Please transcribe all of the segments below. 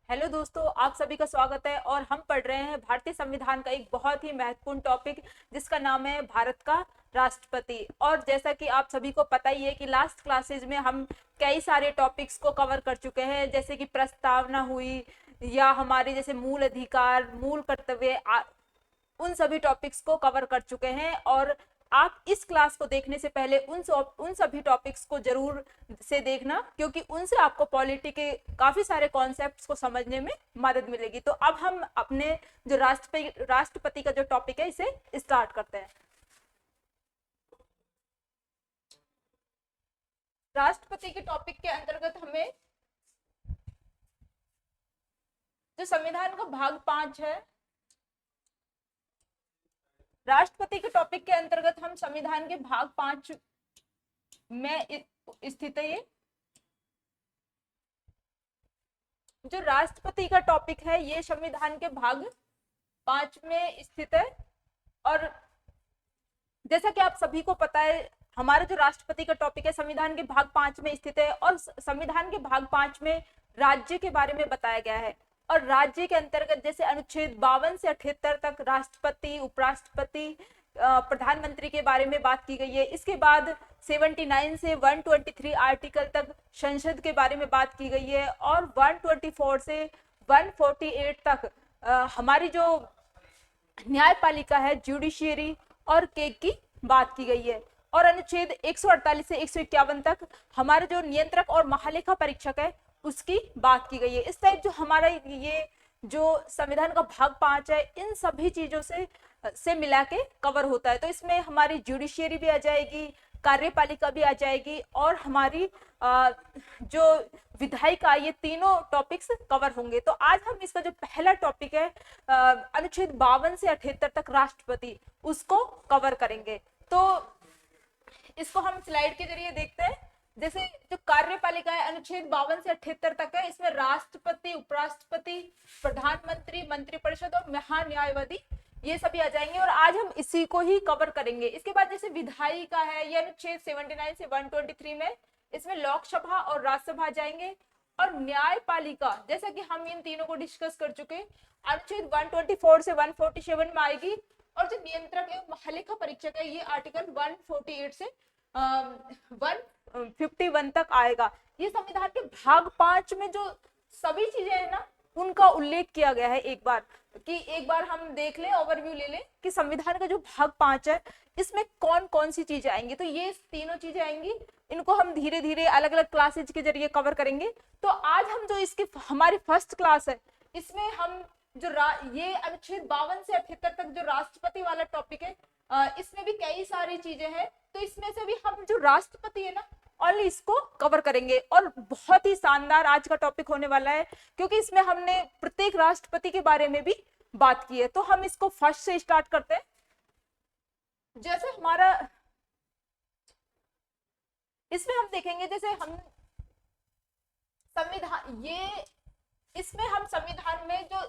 Hello दोस्तों, आप सभी का स्वागत है। और हम पढ़ रहे हैं भारतीय संविधान का एक बहुत ही महत्वपूर्ण टॉपिक, जिसका नाम है भारत का राष्ट्रपति। और जैसा कि आप सभी को पता ही है कि लास्ट क्लासेज में हम कई सारे टॉपिक्स को कवर कर चुके हैं, जैसे कि प्रस्तावना हुई या हमारे जैसे मूल अधिकार, मूल कर्तव्य, उन सभी टॉपिक्स को कवर कर चुके हैं। और आप इस क्लास को देखने से पहले उन सभी टॉपिक्स को जरूर से देखना, क्योंकि उनसे आपको पॉलिटी के काफी सारे कॉन्सेप्ट्स को समझने में मदद मिलेगी। तो अब हम अपने जो राष्ट्रपति का जो टॉपिक है इसे स्टार्ट करते हैं। राष्ट्रपति के टॉपिक के अंतर्गत हमें जो संविधान का भाग 5 है, राष्ट्रपति के टॉपिक के अंतर्गत हम संविधान के भाग 5 में स्थित है। ये जो राष्ट्रपति का टॉपिक है ये संविधान के भाग 5 में स्थित है। और जैसा कि आप सभी को पता है, हमारा जो राष्ट्रपति का टॉपिक है संविधान के भाग 5 में स्थित है। और संविधान के भाग 5 में राज्य के बारे में बताया गया है। और राज्य के अंतर्गत जैसे अनुच्छेद 52 से 78 तक राष्ट्रपति, उपराष्ट्रपति, प्रधानमंत्री के बारे में बात की गई है। इसके बाद 79 से 123 आर्टिकल तक संसद के बारे में बात की गई है। और 124 से 148 तक हमारी जो न्यायपालिका है, जुडिशियरी और केग की बात की गई है। और अनुच्छेद 148 से 151 तक हमारे जो नियंत्रक और महालेखा परीक्षक है उसकी बात की गई है। इस टाइप जो हमारा ये जो संविधान का भाग 5 है, इन सभी चीजों से मिला के कवर होता है। तो इसमें हमारी जुडिशियरी भी आ जाएगी, कार्यपालिका भी आ जाएगी, और हमारी जो विधायिका, ये तीनों टॉपिक्स कवर होंगे। तो आज हम इसका जो पहला टॉपिक है अनुच्छेद 52 से 78 तक राष्ट्रपति, उसको कवर करेंगे। तो इसको हम स्लाइड के जरिए देखते हैं। जैसे जो कार्यपालिका है अनुच्छेद 52 से 78 तक है, इसमें राष्ट्रपति, उपराष्ट्रपति, प्रधानमंत्री, मंत्रिपरिषद और महान्यायवादी ये सभी आ जाएंगे। और आज हम इसी को ही कवर करेंगे। इसके बाद जैसे विधायिका है, ये अनुच्छेद 79 से 123 में, इसमें लोकसभा और राज्यसभा आ जाएंगे। और न्यायपालिका, जैसा कि हम इन तीनों को डिस्कस कर चुके, अनुच्छेद 124 से 147 में आएगी। और जो नियंत्रक एवं महालेखा परीक्षक है, ये आर्टिकल 148 से 151 तक आएगा। ये संविधान के भाग 5 में जो सभी चीजें है ना, उनका उल्लेख किया गया है। एक बार हम देख लें, ओवरव्यू ले लें कि संविधान का जो भाग 5 है इसमें कौन कौन सी चीजें आएंगी। तो ये तीनों चीजें आएंगी, इनको हम धीरे धीरे अलग अलग क्लासेज के जरिए कवर करेंगे। तो आज हम जो इसकी हमारी फर्स्ट क्लास है, इसमें हम जो ये अनुच्छेद 52 से 78 तक जो राष्ट्रपति वाला टॉपिक है, इसमें भी कई सारी चीजें हैं। तो इसमें से भी हम जो राष्ट्रपति है ना, ओनली इसको कवर करेंगे। और बहुत ही शानदार आज का टॉपिक होने वाला है, क्योंकि इसमें हमने प्रत्येक राष्ट्रपति के बारे में भी बात की है। तो हम इसको फर्स्ट से स्टार्ट करते हैं। जैसे हमारा इसमें हम देखेंगे, जैसे हम संविधान, ये इसमें हम संविधान में जो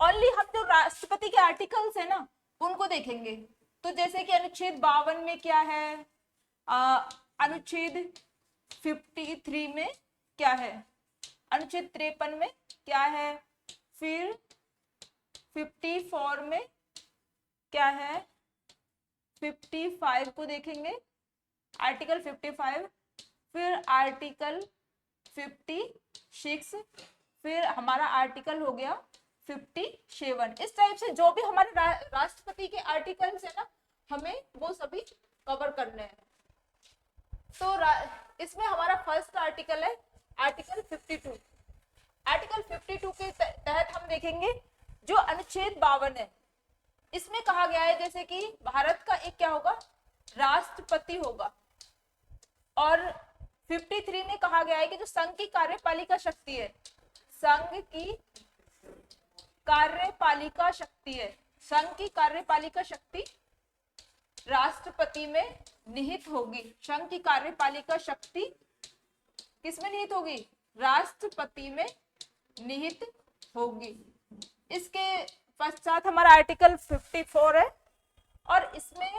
ओनली हम जो राष्ट्रपति के आर्टिकल्स है ना, उनको देखेंगे। तो जैसे कि अनुच्छेद 52 में क्या है, अनुच्छेद 53 में क्या है, अनुच्छेद 53 में क्या है, फिर 54 में क्या है, 55 को देखेंगे, आर्टिकल 55, फिर आर्टिकल 56, फिर हमारा आर्टिकल हो गया 57। इस टाइप से जो भी हमारे राष्ट्रपति के आर्टिकल्स है ना, हमें वो सभी कवर करने हैं। तो इसमें हमारा फर्स्ट आर्टिकल है आर्टिकल 52। आर्टिकल 52 के तहत हम देखेंगे जो अनुच्छेद 52 है, इसमें कहा गया है जैसे कि भारत का एक क्या होगा, राष्ट्रपति होगा। और 53 में कहा गया है कि जो संघ की कार्यपालिका शक्ति है, संघ की कार्यपालिका शक्ति है, संघ की कार्यपालिका शक्ति राष्ट्रपति में निहित होगी। संघ की कार्यपालिका शक्ति किसमें निहित होगी, राष्ट्रपति में निहित होगी। इसके पश्चात हमारा आर्टिकल 54 है। और इसमें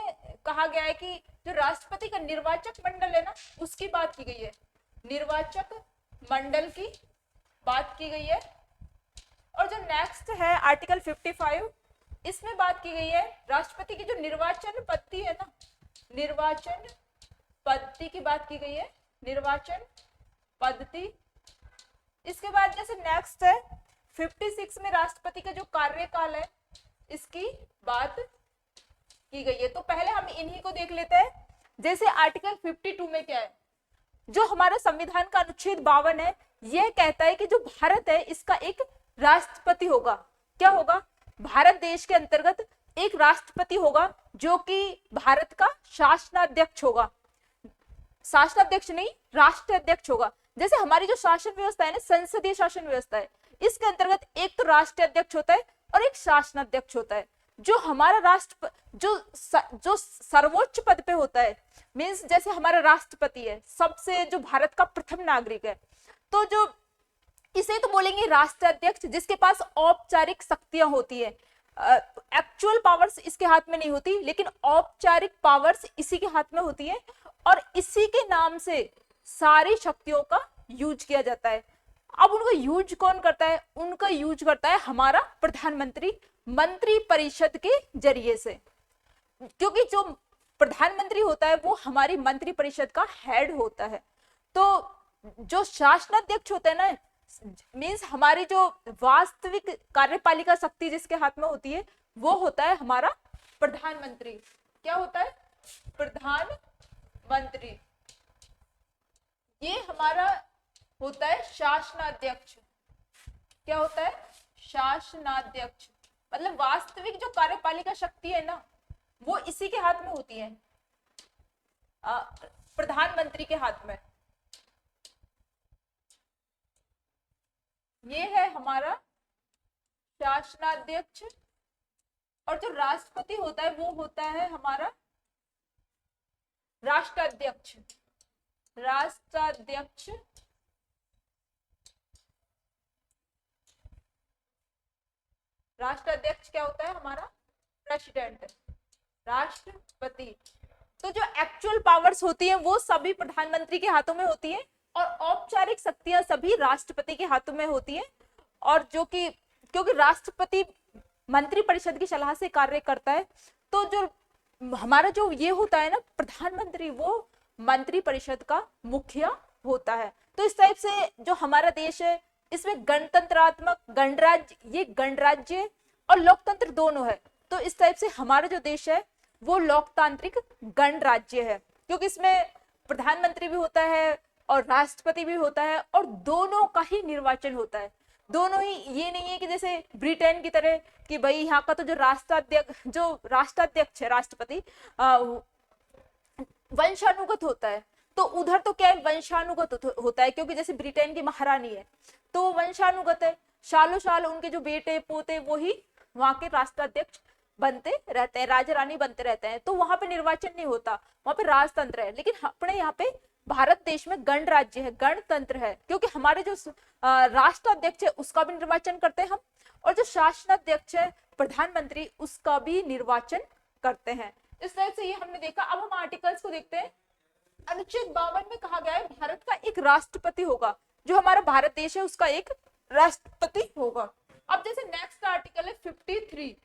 कहा गया है कि जो राष्ट्रपति का निर्वाचक मंडल है ना, उसकी बात की गई है। निर्वाचक मंडल की बात की गई है। और जो नेक्स्ट है आर्टिकल 55, इसमें बात की गई है राष्ट्रपति की जो निर्वाचन पद्धति है ना, निर्वाचन पद्धति की बात की गई है, निर्वाचन पद्धति। इसके बाद जैसे नेक्स्ट है 56 में राष्ट्रपति का जो कार्यकाल है इसकी बात की गई है। तो पहले हम इन्हीं को देख लेते हैं। जैसे आर्टिकल 52 में क्या है, जो हमारा संविधान का अनुच्छेद 52 है, यह कहता है कि जो भारत है इसका एक राष्ट्रपति होगा। क्या होगा? भारत देश के अंतर्गत एक राष्ट्रपति होगा जो कि भारत का शासनाध्यक्ष होगा। शासनाध्यक्ष नहीं, राष्ट्राध्यक्ष होगा। जैसे हमारी जो शासन व्यवस्था है ना, संसदीय शासन व्यवस्था है, इसके अंतर्गत एक तो राष्ट्राध्यक्ष होता है और एक शासनाध्यक्ष होता है। जो हमारा राष्ट्र जो सर्वोच्च पद पे होता है, मीन्स जैसे हमारा राष्ट्रपति है, सबसे जो भारत का प्रथम नागरिक है, तो जो इसे तो बोलेंगे राष्ट्राध्यक्ष, जिसके पास औपचारिक शक्तियां होती है। एक्चुअल पावर्स इसके हाथ में नहीं होती, लेकिन औपचारिक पावर्स इसी के हाथ में होती है और इसी के नाम से सारी शक्तियों का यूज किया जाता है। अब उनको यूज कौन करता है? उनका यूज करता है हमारा प्रधानमंत्री, मंत्री परिषद के जरिए से। क्योंकि जो प्रधानमंत्री होता है वो हमारी मंत्री परिषद का हेड होता है। तो जो शासनाध्यक्ष होता है ना, मीन्स हमारी जो वास्तविक कार्यपालिका शक्ति जिसके हाथ में होती है वो होता है हमारा प्रधानमंत्री। क्या होता है? प्रधानमंत्री। ये हमारा होता है शासनाध्यक्ष। क्या होता है? शासनाध्यक्ष। मतलब वास्तविक जो कार्यपालिका शक्ति है ना, वो इसी के हाथ में होती है, प्रधानमंत्री के हाथ में। ये है हमारा शासनाध्यक्ष। और जो राष्ट्रपति होता है वो होता है हमारा राष्ट्राध्यक्ष। राष्ट्राध्यक्ष राष्ट्राध्यक्ष क्या होता है? हमारा प्रेसिडेंट, राष्ट्रपति। तो जो एक्चुअल पावर्स होती है वो सभी प्रधानमंत्री के हाथों में होती है और औपचारिक शक्तियां सभी राष्ट्रपति के हाथों में होती है। और जो कि क्योंकि राष्ट्रपति मंत्री परिषद की सलाह से कार्य करता है, तो जो हमारा जो ये होता है ना प्रधानमंत्री, वो मंत्री परिषद का मुखिया होता है। तो इस टाइप से जो हमारा देश है इसमें गणतंत्रात्मक, गणराज्य, ये गणराज्य और लोकतंत्र दोनों है। तो इस टाइप से हमारा जो देश है वो लोकतांत्रिक गणराज्य है, क्योंकि इसमें प्रधानमंत्री भी होता है और राष्ट्रपति भी होता है और दोनों का ही निर्वाचन होता है। दोनों ही, ये नहीं है कि जैसे ब्रिटेन की तरह कि भाई यहाँ का तो जो राष्ट्राध्यक्ष है, राष्ट्रपति वंशानुगत होता है, तो उधर तो क्या है, वंशानुगत होता है। क्योंकि जैसे ब्रिटेन की महारानी है तो वंशानुगत है, सालों साल उनके जो बेटे पोते वो ही वहां के राष्ट्राध्यक्ष बनते रहते हैं, राजा रानी बनते रहते हैं। तो वहां पे निर्वाचन नहीं होता, वहां पे राजतंत्र है। लेकिन अपने यहाँ पे भारत देश में गणराज्य है, गणतंत्र है, क्योंकि हमारे जो राष्ट्राध्यक्ष है उसका भी निर्वाचन करते हैं हम, और जो शासनाध्यक्ष है प्रधानमंत्री, उसका भी निर्वाचन करते हैं। इस तरह से ये हमने देखा। अब हम आर्टिकल्स को देखते हैं। अनुच्छेद 52 में कहा गया है भारत का एक राष्ट्रपति होगा, जो हमारा भारत देश है उसका एक राष्ट्रपति होगा। अब जैसे नेक्स्ट आर्टिकल है 53,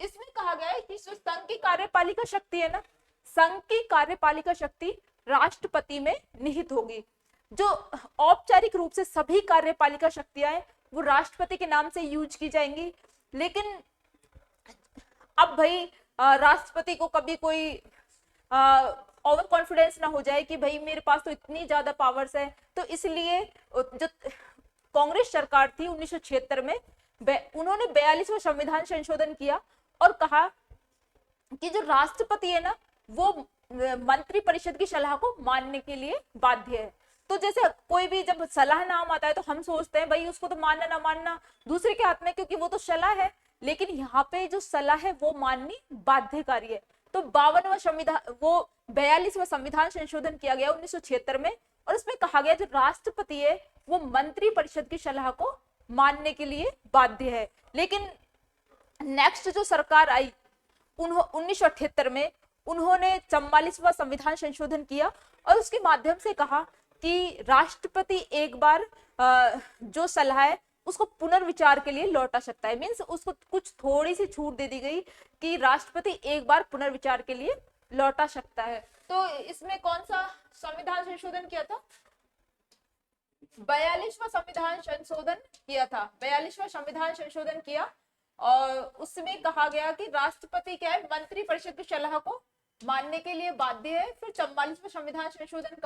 इसमें कहा गया है कि जो संघ की कार्यपालिका शक्ति है ना, संघ की कार्यपालिका शक्ति राष्ट्रपति में निहित होगी। जो औपचारिक रूप से सभी कार्यपालिका शक्तियां हैं वो राष्ट्रपति के नाम से यूज की जाएंगी। लेकिन अब भाई राष्ट्रपति को कभी कोई ओवर कॉन्फिडेंस ना हो जाए कि भाई मेरे पास तो इतनी ज्यादा पावर्स है, तो इसलिए जो कांग्रेस सरकार थी 1976 में, उन्होंने 42वां संविधान संशोधन किया और कहा कि जो राष्ट्रपति है ना वो मंत्री परिषद की सलाह को मानने के लिए बाध्य है। तो जैसे कोई भी जब सलाह नाम आता है तो हम सोचते हैं भाई उसको तो मानना ना मानना दूसरे के हाथ में, क्योंकि वो तो सलाह है। लेकिन यहाँ पे जो सलाह है वो माननी बाध्यकारी है। तो 52वां संविधान, वो 42वां संविधान संशोधन किया गया 1976 में, और उसमें कहा गया जो राष्ट्रपति है वो मंत्री परिषद की सलाह को मानने के लिए बाध्य है। लेकिन नेक्स्ट जो सरकार आई 1978 में, उन्होंने 44वां संविधान संशोधन किया और उसके माध्यम से कहा कि राष्ट्रपति एक बार जो सलाह है उसको पुनर्विचार के लिए लौटा सकता है। मीन्स उसको कुछ थोड़ी सी छूट दे दी गई कि राष्ट्रपति एक बार पुनर्विचार के लिए लौटा सकता है। तो इसमें कौन सा संविधान संशोधन किया था? 42वां संविधान संशोधन किया था। 42वां संविधान संशोधन किया और उसमें कहा गया कि राष्ट्रपति क्या है, मंत्री परिषद की सलाह को मानने के लिए बाध्य है। फिर 44वां संविधान संशोधन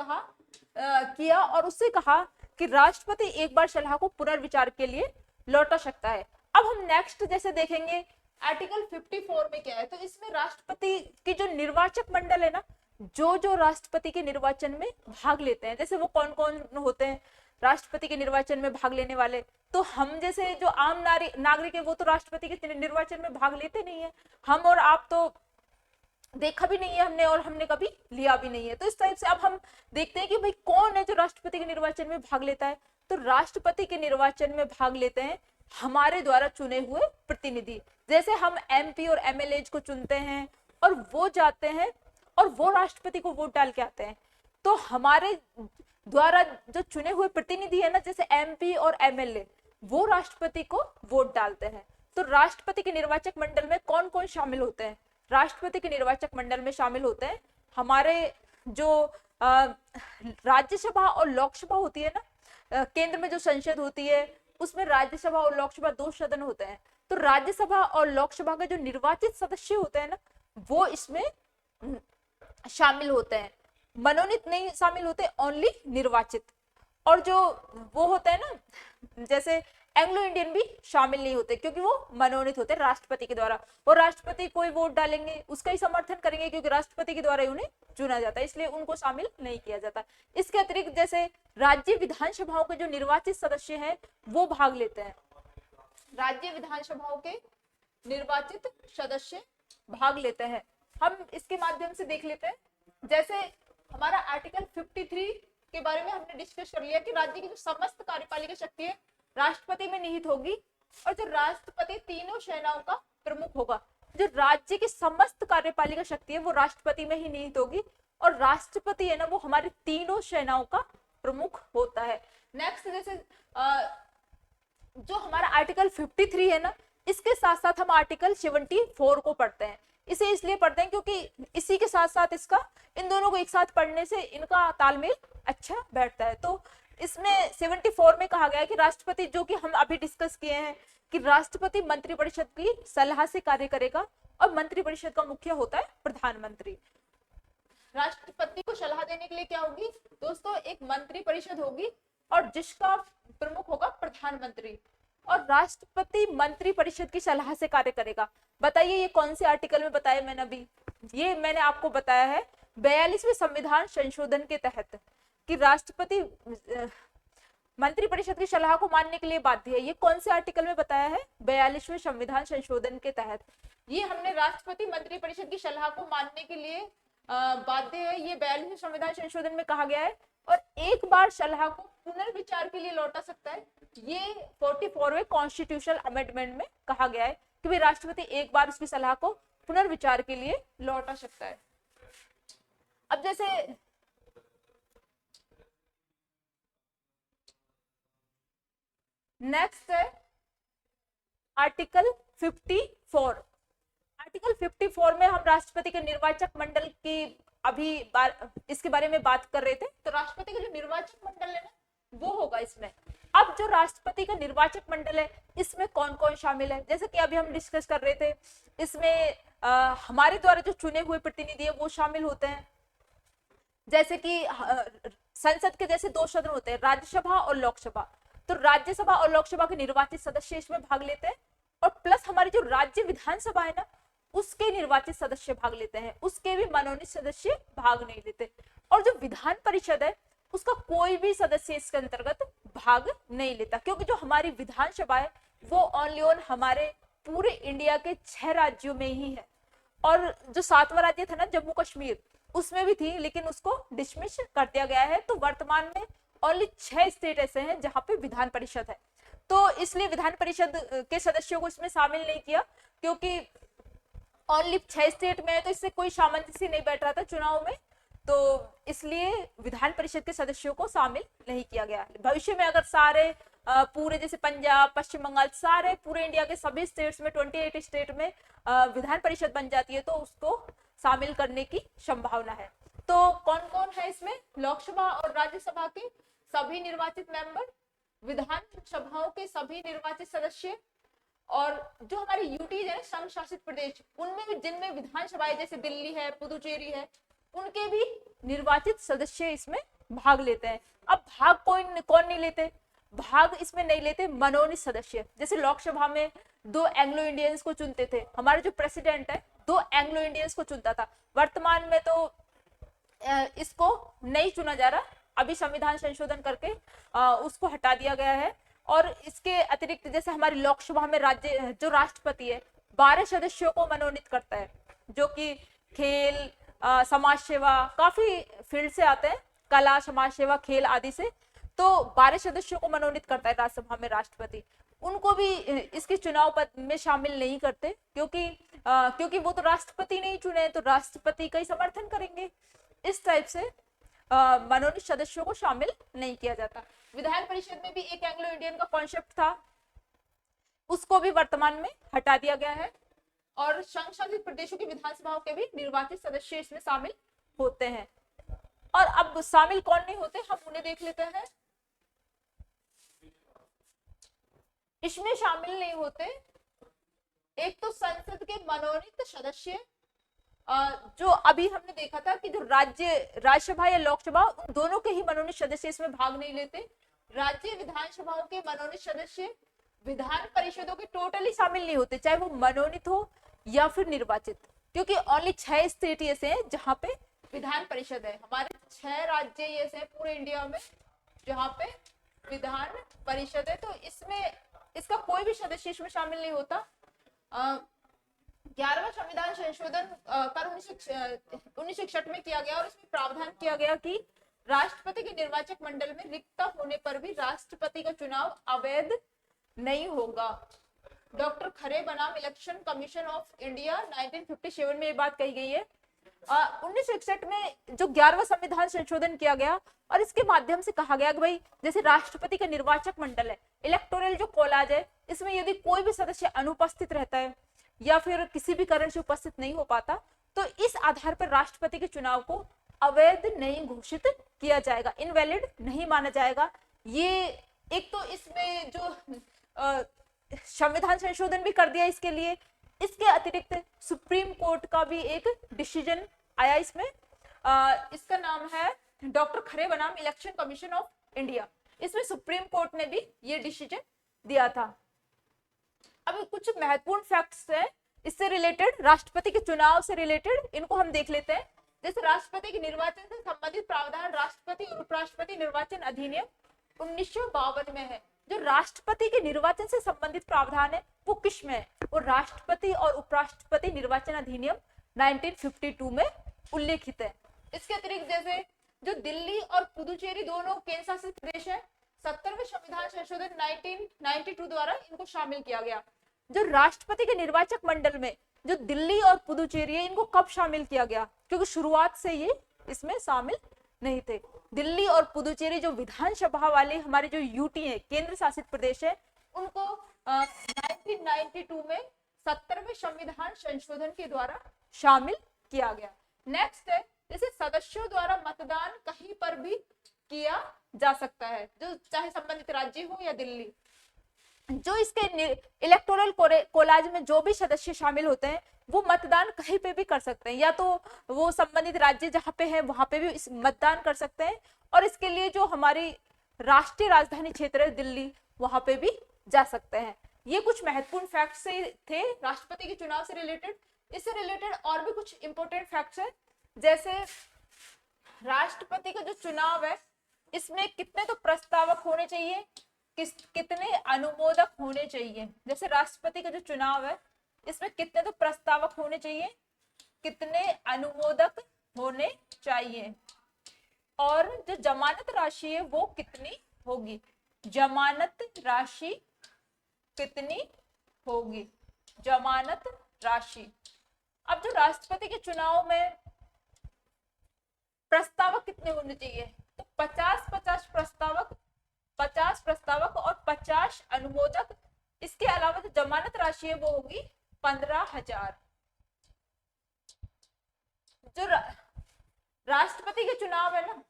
किया और उससे कहा कि राष्ट्रपति एक बार सलाह को पुनर्विचार के लिए लौटा सकता है। अब हम नेक्स्ट जैसे देखेंगे आर्टिकल 54 में क्या है। तो इसमें राष्ट्रपति की जो निर्वाचक मंडल है ना, जो राष्ट्रपति के निर्वाचन में भाग लेते हैं, जैसे वो कौन कौन होते हैं राष्ट्रपति के निर्वाचन में भाग लेने वाले, तो हम जैसे जो आम नागरिक है वो तो राष्ट्रपति के निर्वाचन में भाग लेते नहीं है। हम और आप तो देखा भी नहीं है हमने, और हमने कभी लिया भी नहीं है। तो इस टाइप से अब हम देखते हैं कि भाई कौन है जो राष्ट्रपति के निर्वाचन में भाग लेता है। तो राष्ट्रपति के निर्वाचन में भाग लेते हैं हमारे द्वारा चुने हुए प्रतिनिधि। जैसे हम एमपी और एमएलए को चुनते हैं और वो जाते हैं और वो राष्ट्रपति को वोट डाल के आते हैं। तो हमारे द्वारा जो चुने हुए प्रतिनिधि है ना, जैसे एमपी और एमएलए, वो राष्ट्रपति को वोट डालते हैं। तो राष्ट्रपति के निर्वाचक मंडल में कौन कौन शामिल होते हैं? राष्ट्रपति के निर्वाचक मंडल में शामिल होते हैं हमारे जो राज्यसभा और लोकसभा होती है ना, केंद्र में जो संसद होती है उसमें राज्यसभा और लोकसभा दो सदन होते हैं। तो राज्यसभा और लोकसभा के जो निर्वाचित सदस्य होते हैं ना, वो इसमें शामिल होते हैं। मनोनीत नहीं शामिल होते, ओनली निर्वाचित। और जो वो होता है ना, जैसे एंग्लो इंडियन भी शामिल नहीं होते क्योंकि वो मनोनीत होते हैं राष्ट्रपति के द्वारा। और राष्ट्रपति कोई वोट डालेंगे उसका ही समर्थन करेंगे क्योंकि राष्ट्रपति के द्वारा उन्हें चुना जाता है, इसलिए उनको शामिल नहीं किया जाता। इसके अतिरिक्त जैसे राज्य विधानसभाओं के जो निर्वाचित सदस्य हैं वो भाग लेते हैं। राज्य विधानसभाओं के निर्वाचित सदस्य भाग लेते हैं। हम इसके माध्यम से देख लेते हैं। जैसे हमारा आर्टिकल 53 के बारे में हमने डिस्कस कर लिया कि राज्य की जो समस्त कार्यपालिका शक्ति है राष्ट्रपति में निहित होगी और जो राष्ट्रपति तीनों सेनाओं का प्रमुख होगा। जो राज्य की समस्त कार्यपालिका शक्ति है वो राष्ट्रपति में ही निहित होगी और राष्ट्रपति है ना वो हमारे तीनों सेनाओं का प्रमुख होता है। नेक्स्ट जैसे जो हमारा आर्टिकल 53 है ना, इसके साथ साथ हम आर्टिकल 74 को पढ़ते हैं। इसे इसलिए पढ़ते हैं क्योंकि इसी के साथ साथ इसका, इन दोनों को एक साथ पढ़ने से इनका तालमेल अच्छा बैठता है। तो इसमें 74 में कहा गया है कि राष्ट्रपति, जो कि हम अभी डिस्कस किए हैं कि राष्ट्रपति मंत्रिपरिषद की सलाह से कार्य करेगा और मंत्रिपरिषद का मुखिया होता है प्रधानमंत्री। राष्ट्रपति को सलाह देने के लिए क्या होगी दोस्तों? एक मंत्रिपरिषद होगी और जिसका प्रमुख होगा प्रधानमंत्री। और राष्ट्रपति मंत्रिपरिषद की सलाह से कार्य करेगा। बताइए ये कौन से आर्टिकल में बताया मैंने अभी? ये मैंने आपको बताया है 42वें संविधान संशोधन के तहत कि राष्ट्रपति मंत्रिपरिषद की सलाह को मानने के लिए बाध्य है। ये कौन से आर्टिकल में बताया है? 42वें संविधान संशोधन के तहत। ये हमने राष्ट्रपति मंत्रिपरिषद की सलाह को मानने के लिए बाध्य है, ये 42वें संविधान संशोधन में कहा गया है। और एक बार सलाह को पुनर्विचार के लिए लौटा सकता है, ये 44वें कॉन्स्टिट्यूशनल अमेंडमेंट में कहा गया है कि भाई राष्ट्रपति एक बार उसकी सलाह को पुनर्विचार के लिए लौटा सकता है। अब जैसे नेक्स्ट है आर्टिकल 54। आर्टिकल 54 में हम राष्ट्रपति के निर्वाचक मंडल की इसके बारे में बात कर रहे थे। तो राष्ट्रपति का जो निर्वाचक मंडल है ना वो होगा इसमें। अब जो राष्ट्रपति का निर्वाचक मंडल है इसमें कौन कौन शामिल है, जैसे कि अभी हम डिस्कस कर रहे थे, इसमें हमारे द्वारा जो चुने हुए प्रतिनिधि है वो शामिल होते हैं। जैसे कि संसद के जैसे दो सदन होते हैं, राज्यसभा और लोकसभा। तो राज्यसभा और लोकसभा के निर्वाचित सदस्य इसमें भाग लेते हैं और प्लस हमारी जो राज्य विधानसभा है ना उसके निर्वाचित सदस्य भाग लेते हैं, उसके भी मनोनीत सदस्य भाग नहीं लेते। और जो विधान परिषद है उसका कोई भी सदस्य इसके अंतर्गत भाग नहीं लेता, क्योंकि जो हमारी विधानसभा है वो ओनली ऑन हमारे पूरे इंडिया के 6 राज्यों में ही है। और जो 7वां राज्य था ना जम्मू कश्मीर, उसमें भी थी लेकिन उसको डिसमिस कर दिया गया है। तो वर्तमान में ओनली 6 स्टेट ऐसे हैं जहां पे विधान परिषद है। तो इसलिए विधान परिषद के सदस्यों को इसमें शामिल नहीं किया क्योंकि ओनली 6 स्टेट में है, तो इससे कोई सामंजस्य नहीं बैठ रहा था चुनाव में। तो इसलिए विधान परिषद के सदस्यों को शामिल नहीं किया गया। भविष्य में अगर सारे पूरे जैसे पंजाब, पश्चिम बंगाल, सारे पूरे इंडिया के सभी स्टेट्स में 28 स्टेट में विधान परिषद बन जाती है तो उसको शामिल करने की संभावना है। तो कौन कौन है इसमें? लोकसभा और राज्यसभा के सभी निर्वाचित मेंबर, विधान सभाओं के सभी निर्वाचित सदस्य, और जो हमारे यूटीज है संघ शासित प्रदेश, उनमें भी जिनमें विधानसभाएं जैसे दिल्ली है, पुदुचेरी है, उनके भी निर्वाचित सदस्य इसमें भाग लेते हैं। अब भाग कौन नहीं लेते? भाग इसमें नहीं लेते मनोनीत सदस्य। जैसे लोकसभा में 2 एंग्लो इंडियंस को चुनते थे, हमारे जो प्रेसिडेंट है 2 एंग्लो इंडियंस को चुनता था। वर्तमान में तो इसको नहीं चुना जा रहा, अभी संविधान संशोधन करके उसको हटा दिया गया है। और इसके अतिरिक्त जैसे हमारी लोकसभा में राज्य जो राष्ट्रपति है 12 सदस्यों को मनोनीत करता है, जो कि खेल, समाज सेवा, काफी फील्ड से आते हैं, कला, समाज सेवा, खेल आदि से। तो 12 सदस्यों को मनोनीत करता है राज्यसभा में राष्ट्रपति। उनको भी इसके चुनाव में शामिल नहीं करते, क्योंकि वो तो राष्ट्रपति नहीं चुने, तो राष्ट्रपति का ही समर्थन करेंगे। इस टाइप से मनोनीत सदस्यों को शामिल नहीं किया जाता। विधान परिषद में भी एक एंग्लो इंडियन का कॉन्सेप्ट था, उसको भी वर्तमान में हटा दिया गया है। और संघ शासित प्रदेशों की विधानसभाओं के भी निर्वाचित सदस्य इसमें शामिल होते हैं। और अब शामिल कौन नहीं होते, हम उन्हें देख लेते हैं। इसमें शामिल नहीं होते एक तो संसद के मनोनीत सदस्य, जो अभी हमने देखा था कि जो राज्यसभा या लोकसभा, उन दोनों के ही मनोनीत सदस्य इसमें भाग नहीं लेते। राज्य विधानसभाओं के मनोनीत सदस्य विधान परिषदों के टोटली शामिल नहीं होते, चाहे वो मनोनीत हो या फिर निर्वाचित, क्योंकि ओनली 6 स्टेट ऐसे हैं जहां पे विधान परिषद है। हमारे 6 राज्य ऐसे हैं पूरे इंडिया में जहां पे विधान परिषद है। तो इसमें इसका कोई भी सदस्य इसमें शामिल नहीं होता। 11वां संविधान संशोधन कर 1961 में किया गया और इसमें प्रावधान किया गया कि राष्ट्रपति के निर्वाचक मंडल में रिक्तता होने पर भी राष्ट्रपति का चुनाव अवैध नहीं होगा। डॉक्टर खरे बनाम इलेक्शन कमीशन ऑफ इंडिया 1957 में ये बात कही गई है। 1961 में जो 11वां संविधान संशोधन किया गया और इसके माध्यम से कहा गया कि भाई जैसे राष्ट्रपति का निर्वाचक मंडल है, इलेक्टोरल जो कॉलेज है, इसमें यदि कोई भी सदस्य अनुपस्थित रहता है या फिर किसी भी कारण से उपस्थित नहीं हो पाता, तो इस आधार पर राष्ट्रपति के चुनाव को अवैध नहीं घोषित किया जाएगा, इनवैलिड नहीं माना जाएगा। ये एक तो इसमें जो संविधान संशोधन भी कर दिया इसके लिए। इसके अतिरिक्त सुप्रीम कोर्ट का भी एक डिसीजन आया इसमें, इसका नाम है डॉक्टर खरे बनाम इलेक्शन कमीशन ऑफ इंडिया। इसमें सुप्रीम कोर्ट ने भी ये डिसीजन दिया था। अब कुछ महत्वपूर्ण फैक्ट्स हैं इससे रिलेटेड, राष्ट्रपति के चुनाव से रिलेटेड, इनको हम देख लेते हैं। जैसे राष्ट्रपति के निर्वाचन से संबंधित प्रावधान राष्ट्रपति और उपराष्ट्रपति निर्वाचन अधिनियम 1952 में है। जो राष्ट्रपति के निर्वाचन से संबंधित प्रावधान है वो किस में है? वो राष्ट्रपति और उपराष्ट्रपति निर्वाचन अधिनियम 1952 में उल्लेखित है। इसके अतिरिक्त जैसे जो दिल्ली और पुदुचेरी दोनों केंद्र शासित प्रदेश है, 70वें संविधान संशोधन 1992 द्वारा इनको शामिल किया गया। जो राष्ट्रपति के निर्वाचक मंडल में जो दिल्ली और पुदुचेरी है, इनको कब शामिल किया गया? क्योंकि शुरुआत से ये इसमें शामिल नहीं थे। दिल्ली और पुदुचेरी जो विधानसभा वाले हमारे जो यूटी है, केंद्र शासित प्रदेश है, उनको 1992 में 70वें संविधान संशोधन के द्वारा शामिल किया गया। नेक्स्ट है जैसे सदस्यों द्वारा मतदान कहीं पर भी किया जा सकता है, जो चाहे संबंधित राज्य हो या दिल्ली। जो इसके इलेक्टोरल कोलाज में जो भी सदस्य शामिल होते हैं वो मतदान कहीं पे भी कर सकते हैं, या तो वो संबंधित राज्य जहाँ पे है वहां पे भी इस मतदान कर सकते हैं, और इसके लिए जो हमारी राष्ट्रीय राजधानी क्षेत्र है दिल्ली, वहां पे भी जा सकते हैं। ये कुछ महत्वपूर्ण फैक्ट्स थे राष्ट्रपति के चुनाव से रिलेटेड। इससे रिलेटेड और भी कुछ इंपॉर्टेंट फैक्ट्स है, जैसे राष्ट्रपति का जो चुनाव है इसमें कितने तो प्रस्तावक होने चाहिए, कितने अनुमोदक होने चाहिए। जैसे राष्ट्रपति का जो चुनाव है इसमें कितने तो प्रस्तावक होने चाहिए, कितने अनुमोदक होने चाहिए, और जो जमानत राशि है वो कितनी होगी, जमानत राशि कितनी होगी, जमानत राशि। अब जो राष्ट्रपति के चुनाव में प्रस्तावक कितने होने चाहिए? तो 50 प्रस्तावक, 50 प्रस्तावक और 50 अनुमोदक। इसके अलावा जो जमानत राशि है वो होगी 15,000। जो राष्ट्रपति के चुनाव है ना,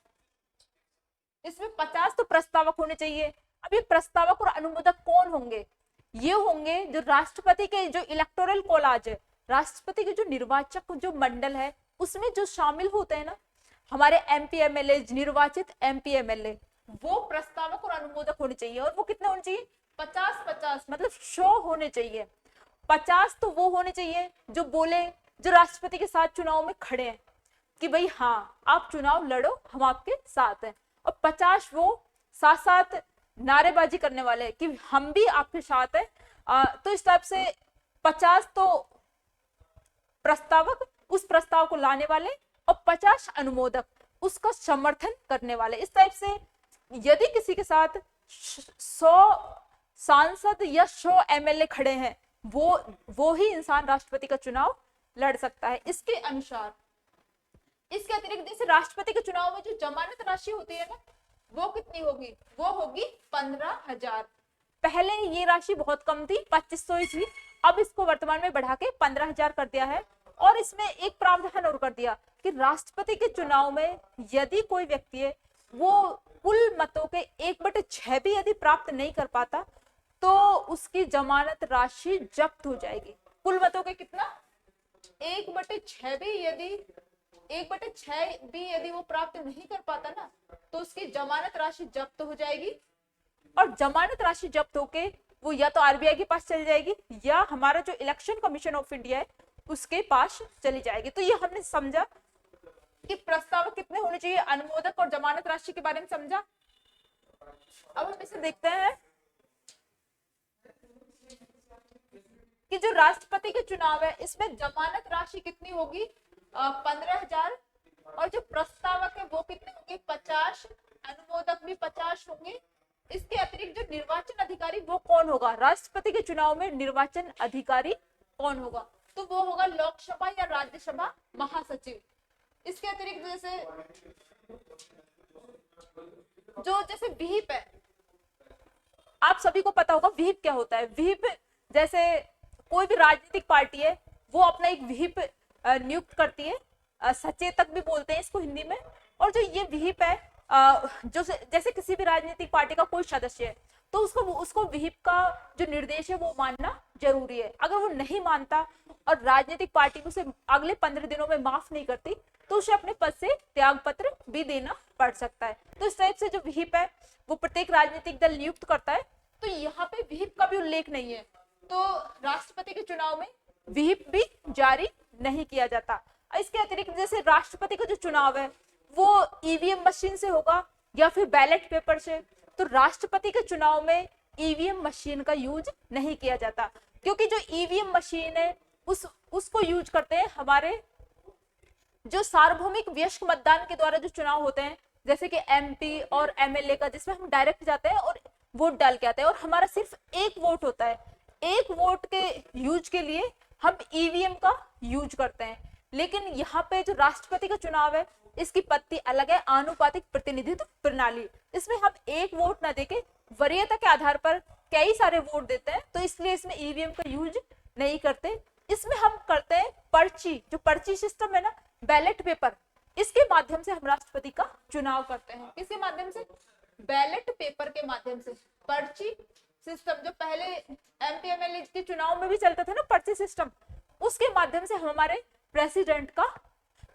इसमें 50 तो प्रस्तावक होने चाहिए। अब ये प्रस्तावक और अनुमोदक कौन होंगे? ये होंगे जो राष्ट्रपति के जो इलेक्टोरल कॉलेज है, राष्ट्रपति के जो निर्वाचक जो मंडल है, उसमें जो शामिल होते हैं ना हमारे एमपी एमएलए, निर्वाचित एमपी एमएलए, वो प्रस्तावक और अनुमोदक होने चाहिए। और वो कितने होने चाहिए? 50-50, मतलब 100 होने चाहिए। 50 तो वो होने चाहिए जो बोले, जो राष्ट्रपति के साथ चुनाव में खड़े हैं कि भाई हाँ आप चुनाव लड़ो, हम आपके साथ हैं। और 50 वो साथ साथ नारेबाजी करने वाले हैं कि हम भी आपके साथ हैं। तो इस टाइप से 50 तो प्रस्तावक, उस प्रस्ताव को लाने वाले, और 50 अनुमोदक, उसका समर्थन करने वाले। इस टाइप से यदि किसी के साथ 100 सांसद या 100 एमएलए खड़े हैं, वो ही इंसान राष्ट्रपति का चुनाव लड़ सकता है। इसके अनुसार, इसके अतिरिक्त जैसे राष्ट्रपति के चुनाव में जो जमानत राशि होती है ना, वो कितनी होगी? वो होगी 15,000। पहले ये राशि बहुत कम थी, 2500 ही थी। अब इसको वर्तमान में बढ़ा के 15,000 कर दिया है। और इसमें एक प्रावधान और कर दिया कि राष्ट्रपति के चुनाव में यदि कोई व्यक्ति है वो कुल मतों के 1/6 भी यदि प्राप्त नहीं कर पाता तो उसकी जमानत राशि जब्त हो जाएगी। कुल मतों के कितना? 1/6 भी यदि 1/6 भी यदि वो प्राप्त नहीं कर पाता ना, तो उसकी जमानत राशि जब्त हो जाएगी। और जमानत राशि जब्त होके वो या तो आरबीआई के पास चली जाएगी या हमारा जो इलेक्शन कमीशन ऑफ इंडिया है उसके पास चली जाएगी। तो ये हमने समझा कि प्रस्तावक कितने होने चाहिए, अनुमोदक और जमानत राशि के बारे में समझा। अब हम इसे देखते हैं कि जो राष्ट्रपति के चुनाव है इसमें जमानत राशि कितनी होगी? 15,000। और जो प्रस्तावक है वो कितने होंगे? 50। अनुमोदक भी 50 होंगे। इसके अतिरिक्त जो निर्वाचन अधिकारी वो कौन होगा? राष्ट्रपति के चुनाव में निर्वाचन अधिकारी कौन होगा? तो वो होगा लोकसभा या राज्यसभा महासचिव। इसके अतिरिक्त जैसे व्हीप है, आप सभी को पता होगा व्हीप क्या होता है। व्हीप जैसे कोई भी राजनीतिक पार्टी है वो अपना एक व्हीप नियुक्त करती है, सचेतक भी बोलते हैं इसको हिंदी में। और जो ये व्हीप है, जो जैसे किसी भी राजनीतिक पार्टी का कोई सदस्य है तो उसको व्हीप का जो निर्देश है वो मानना जरूरी है। अगर वो नहीं मानता और राजनीतिक पार्टी उसे अगले 15 दिनों में माफ नहीं करती तो उसे अपने पद से त्याग पत्र भी देना पड़ सकता है। तो इस टाइप से जो व्हीप है वो प्रत्येक राजनीतिक दल नियुक्त करता है। तो यहाँ पे व्हीप का भी उल्लेख नहीं है, तो राष्ट्रपति के चुनाव में व्हीप भी जारी नहीं किया जाता। इसके अतिरिक्त जैसे राष्ट्रपति का जो चुनाव है वो ईवीएम मशीन से होगा या फिर बैलेट पेपर से, तो राष्ट्रपति के चुनाव में ईवीएम मशीन का यूज नहीं किया जाता, क्योंकि जो ईवीएम मशीन है उसको यूज करते हैं हमारे जो सार्वभौमिक वयस्क मतदान के द्वारा जो चुनाव होते हैं, जैसे कि एमपी और एमएलए का, जिसमें हम डायरेक्ट जाते हैं और वोट डाल के आते हैं और हमारा सिर्फ एक वोट होता है। एक वोट के यूज के लिए हम ईवीएम का यूज करते हैं। लेकिन यहाँ पे जो राष्ट्रपति का चुनाव है इसकी पद्धति अलग है, आनुपातिक प्रतिनिधित्व प्रणाली। इसमें हम एक वोट ना देके वरीयता के आधार पर कई सारे वोट देते हैं, तो इसलिए इसमें ईवीएम का यूज नहीं करते। इसमें हम करते हैं पर्ची, जो पर्ची सिस्टम है ना, बैलेट पेपर, इसके माध्यम से हम राष्ट्रपति का चुनाव करते हैं। किसके माध्यम से? बैलेट पेपर के माध्यम से। पर्ची सिस्टम जो पहले एमपी एमएलए के चुनाव में भी चलता था ना, पर्ची सिस्टम, उसके माध्यम से हम हमारे प्रेसिडेंट का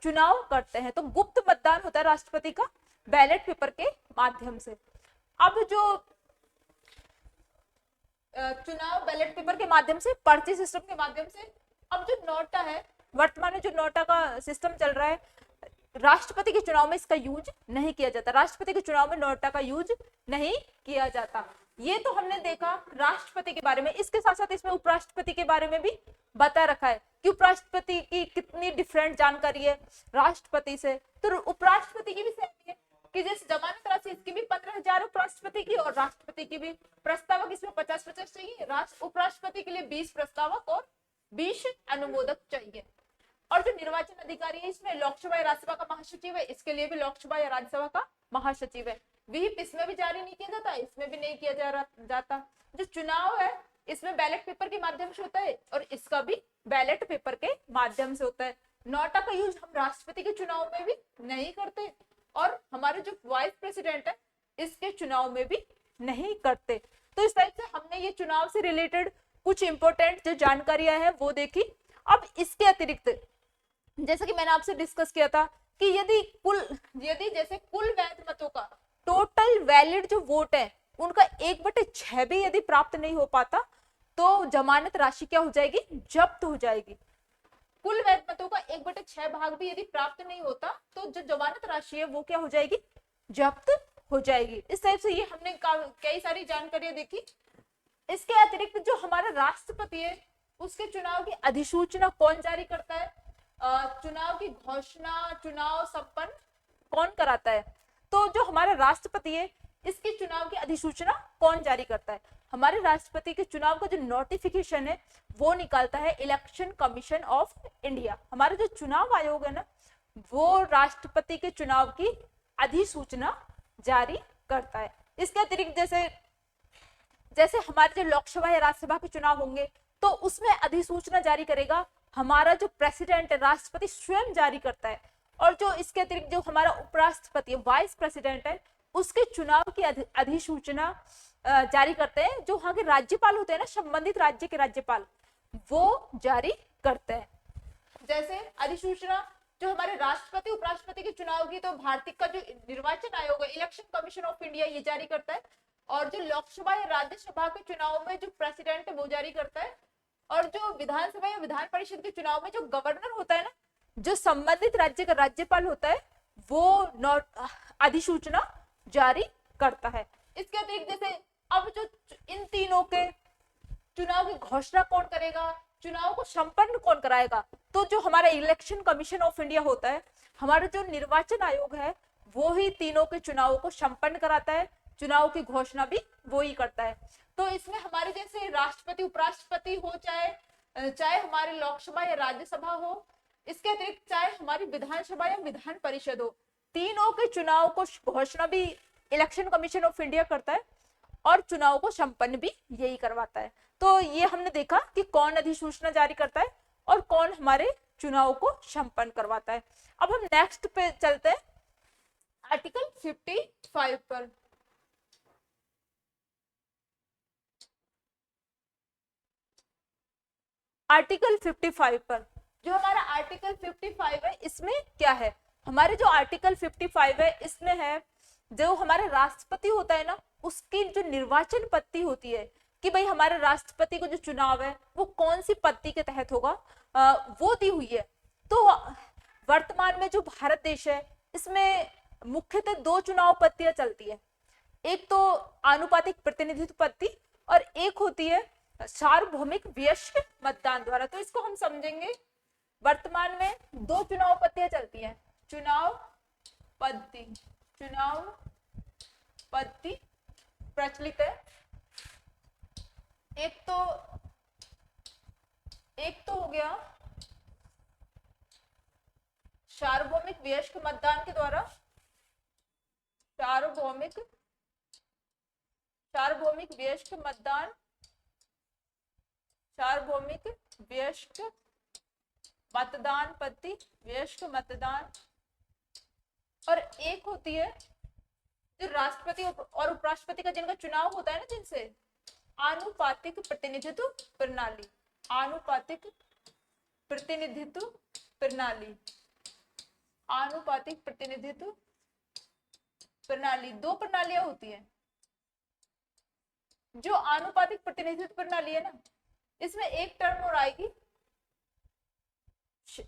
चुनाव करते हैं। तो गुप्त मतदान होता है राष्ट्रपति का बैलेट पेपर के माध्यम से। अब जो चुनाव बैलेट पेपर के माध्यम से, पर्ची सिस्टम के माध्यम से, अब जो नोटा है, वर्तमान में जो नोटा का सिस्टम चल रहा है, राष्ट्रपति के चुनाव में इसका यूज नहीं किया जाता। राष्ट्रपति के चुनाव में नोटा का यूज नहीं किया जाता। ये तो हमने देखा राष्ट्रपति के बारे में। इसके साथ साथ इसमें उपराष्ट्रपति के बारे में भी बता रखा है कि उपराष्ट्रपति की कितनी डिफरेंट जानकारी है राष्ट्रपति से। तो उपराष्ट्रपति की भी सेम है कि जैसे जमानत राशि इसकी भी 15,000 उपराष्ट्रपति की और राष्ट्रपति की भी। प्रस्तावक इसमें 50-50 चाहिए, उपराष्ट्रपति के लिए 20 प्रस्तावक और 20 अनुमोदक चाहिए। और जो निर्वाचन अधिकारी है इसमें लोकसभा या राज्यसभा का महासचिव है, इसके लिए भी लोकसभा या राज्यसभा का महासचिव है। व्हिप इसमें भी जारी नहीं किया जाता, इसमें भी नहीं किया जाता। जो चुनाव है इसमें बैलेट पेपर के माध्यम से होता है और इसका भी बैलेट पेपर के माध्यम से होता है। नोटा का यूज हम राष्ट्रपति के चुनाव में भी नहीं करते और हमारे जो वाइस प्रेसिडेंट है इसके चुनाव में भी नहीं करते। तो इस टाइप से हमने ये चुनाव से रिलेटेड कुछ इंपॉर्टेंट जो जानकारियां हैं वो देखी। अब इसके अतिरिक्त जैसा कि मैंने आपसे डिस्कस किया था कि यदि जैसे कुल वैध मतों का टोटल वैलिड जो वोट है उनका 1/6 भी यदि प्राप्त नहीं हो पाता तो जमानत राशि क्या हो जाएगी, जब्त हो जाएगी। कुल वैध मतों का 1/6 भाग भी यदि प्राप्त नहीं होता तो जो जमानत राशि है वो क्या हो जाएगी, जब्त हो जाएगी। इस टाइप से ये हमने कई सारी जानकारियां देखी। इसके अतिरिक्त जो हमारा राष्ट्रपति है उसके चुनाव की अधिसूचना कौन जारी करता है, चुनाव की घोषणा, चुनाव संपन्न कौन कराता है। तो जो हमारा राष्ट्रपति है इसके चुनाव की अधिसूचना कौन जारी करता है, हमारे राष्ट्रपति के चुनाव का जो नोटिफिकेशन है वो निकालता है इलेक्शन कमीशन ऑफ इंडिया। हमारा जो चुनाव आयोग है ना वो राष्ट्रपति के चुनाव की अधिसूचना जारी करता है। इसके अतिरिक्त जैसे हमारे जो लोकसभा या राज्यसभा के चुनाव होंगे तो उसमें अधिसूचना जारी करेगा हमारा जो प्रेसिडेंट है, राष्ट्रपति स्वयं जारी करता है। और जो इसके अतिरिक्त जो हमारा उपराष्ट्रपति वाइस प्रेसिडेंट है उसके चुनाव की अधिसूचना जारी करते हैं जो वहां के राज्यपाल होते हैं ना, संबंधित राज्य के राज्यपाल, वो जारी करते हैं। जैसे अधिसूचना जो हमारे राष्ट्रपति उपराष्ट्रपति के चुनाव की तो भारतीय का जो निर्वाचन आयोग है इलेक्शन कमीशन ऑफ इंडिया ये जारी करता है। और जो लोकसभा या राज्यसभा के चुनाव में जो प्रेसिडेंट है वो जारी करता है। और जो विधानसभा या विधान परिषद के चुनाव में जो गवर्नर होता है ना, जो संबंधित राज्य का राज्यपाल होता है वो अधिसूचना जारी करता है। इसके अतिरिक्त जैसे अब जो इन तीनों के चुनाव की घोषणा कौन करेगा, चुनाव को संपन्न कौन कराएगा, तो जो हमारा इलेक्शन कमीशन ऑफ इंडिया होता है, हमारा जो निर्वाचन आयोग है वो ही तीनों के चुनावों को संपन्न कराता है, चुनाव की घोषणा भी वो ही करता है। तो इसमें हमारे जैसे राष्ट्रपति उपराष्ट्रपति हो चाहे हमारे लोकसभा या राज्यसभा हो, इसके अतिरिक्त चाहे हमारी विधानसभा या विधान परिषद हो, तीनों के चुनाव को घोषणा भी इलेक्शन कमीशन ऑफ इंडिया करता है और चुनाव को संपन्न भी यही करवाता है। तो ये हमने देखा कि कौन अधिसूचना जारी करता है और कौन हमारे चुनाव को संपन्न करवाता है। अब हम नेक्स्ट पे चलते हैं आर्टिकल 55 पर। आर्टिकल 55 पर, जो हमारा आर्टिकल 55 है इसमें क्या है, हमारे जो आर्टिकल 55 है इसमें है जो हमारा राष्ट्रपति होता है ना उसकी जो निर्वाचन पद्धति होती है कि भाई हमारे राष्ट्रपति को जो चुनाव है वो कौन सी पद्धति के तहत होगा वो दी हुई है। तो वर्तमान में जो भारत देश है इसमें मुख्यतः 2 चुनाव पद्धतियां चलती है, एक तो आनुपातिक प्रतिनिधित्व पद्धति और एक होती है सार्वभौमिक वयस्क मतदान द्वारा। तो इसको हम समझेंगे, वर्तमान में 2 चुनाव पद्धतियां चलती हैं, चुनाव पद्धति प्रचलित है। एक तो हो गया सार्वभौमिक वयस्क मतदान के द्वारा, सार्वभौमिक वयस्क मतदान, सार्वभौमिक वयस्क मतदान पद्धति, वयस्क मतदान। और एक होती है जो राष्ट्रपति और उपराष्ट्रपति का जिनका चुनाव होता है ना, जिनसे आनुपातिक प्रतिनिधित्व प्रणाली, आनुपातिक प्रतिनिधित्व प्रणाली, आनुपातिक प्रतिनिधित्व प्रणाली। 2 प्रणालियां होती है। जो आनुपातिक प्रतिनिधित्व प्रणाली है ना इसमें एक टर्म और आएगी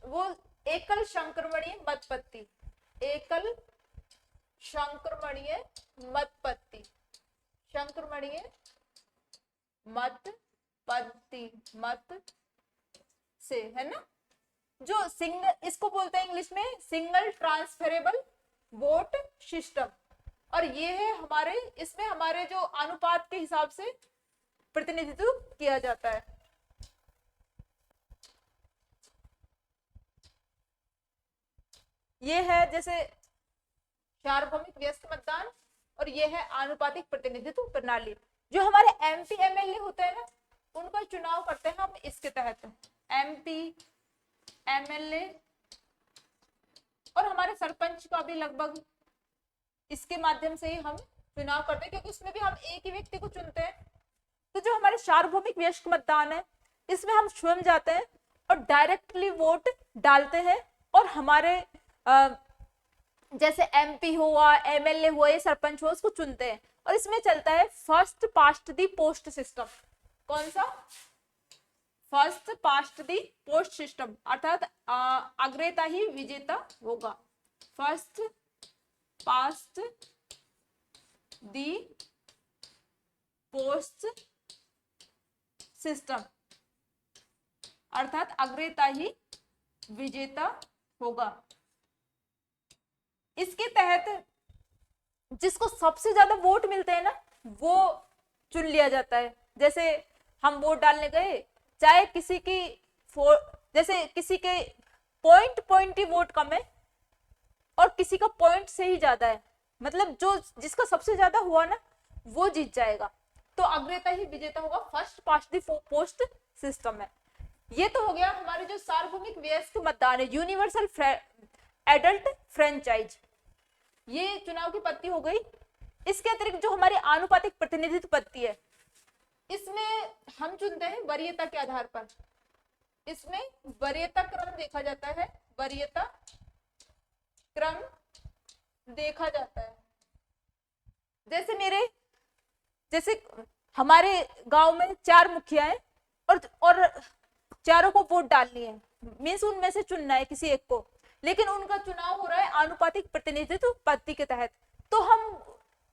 वो एकल संक्रमणीय मत पद्धति, एकल संक्रमणीय मत पद्धति, संक्रमणीय मत पद्धति, मत से है ना, जो सिंगल, इसको बोलते हैं इंग्लिश में सिंगल ट्रांसफरेबल वोट सिस्टम। और ये है हमारे, इसमें हमारे जो अनुपात के हिसाब से प्रतिनिधित्व किया जाता है। ये है जैसे सार्वभौमिक व्यस्क मतदान, और ये है आनुपातिक प्रतिनिधित्व प्रणाली। जो हमारे एमपी एमएलए होते हैं ना, उनका चुनाव करते हैं हम इसके तहत, एमपी एमएलए, और हमारे सरपंच का भी लगभग इसके माध्यम से ही हम चुनाव करते हैं, क्योंकि उसमें भी हम एक ही व्यक्ति को चुनते हैं। तो जो हमारे सार्वभौमिक व्यस्क मतदान है, इसमें हम स्वयं जाते हैं और डायरेक्टली वोट डालते हैं, और हमारे जैसे एमपी हुआ, एमएलए हुआ, ये सरपंच हुआ, उसको चुनते हैं। और इसमें चलता है फर्स्ट पास्ट दी पोस्ट सिस्टम। कौन सा? फर्स्ट पास्ट दी पोस्ट सिस्टम, अर्थात अग्रेता ही विजेता होगा। फर्स्ट पास्ट दी पोस्ट सिस्टम, अर्थात अग्रेता ही विजेता होगा। इसके तहत जिसको सबसे ज्यादा वोट मिलते हैं ना, वो चुन लिया जाता है। जैसे हम वोट डालने गए, चाहे किसी की जैसे किसी के पॉइंट ही वोट कम है और किसी का पॉइंट से ही ज्यादा है, मतलब जो जिसका सबसे ज्यादा हुआ ना, वो जीत जाएगा। तो अग्रेता ही विजेता होगा, first past the post system है। ये तो हो गया हमारे जो सार्वभौमिक वयस्क मतदान है, यूनिवर्सल एडल्ट फ्रेंचाइज, ये चुनाव की पद्धति हो गई। इसके अतिरिक्त जो हमारी आनुपातिक प्रतिनिधित्व पद्धति है, इसमें हम चुनते हैं वरीयता के आधार पर। इसमें वरीयता क्रम देखा जाता है, वरीयता क्रम देखा जाता है। जैसे हमारे गांव में 4 मुखिया हैं और चारों को वोट डालनी है, मीन्स उनमें से चुनना है किसी एक को, लेकिन उनका चुनाव हो रहा है आनुपातिक प्रतिनिधित्व पद्धति के तहत। तो हम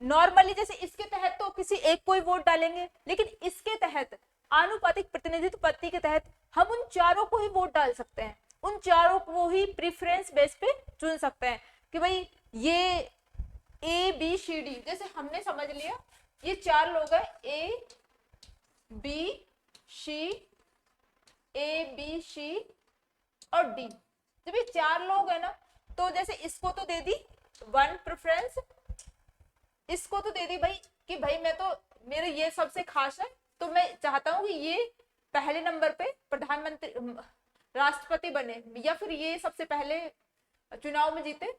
नॉर्मली जैसे इसके तहत तो किसी एक को ही वोट डालेंगे, लेकिन इसके तहत आनुपातिक प्रतिनिधित्व पद्धति के तहत हम उन चारों को ही वोट डाल सकते हैं, उन चारों को ही प्रेफरेंस बेस पे चुन सकते हैं कि भाई ये ए बी सी डी, जैसे हमने समझ लिया ये 4 लोग हैं, ए बी सी और डी। जब ये 4 लोग है ना, तो जैसे इसको तो दे दी 1 प्रेफरेंस, इसको तो दे दी भाई कि भाई मैं तो मेरे ये सबसे खास है, तो मैं चाहता हूं कि ये पहले नंबर पे प्रधानमंत्री राष्ट्रपति बने, या फिर ये सबसे पहले चुनाव में जीते।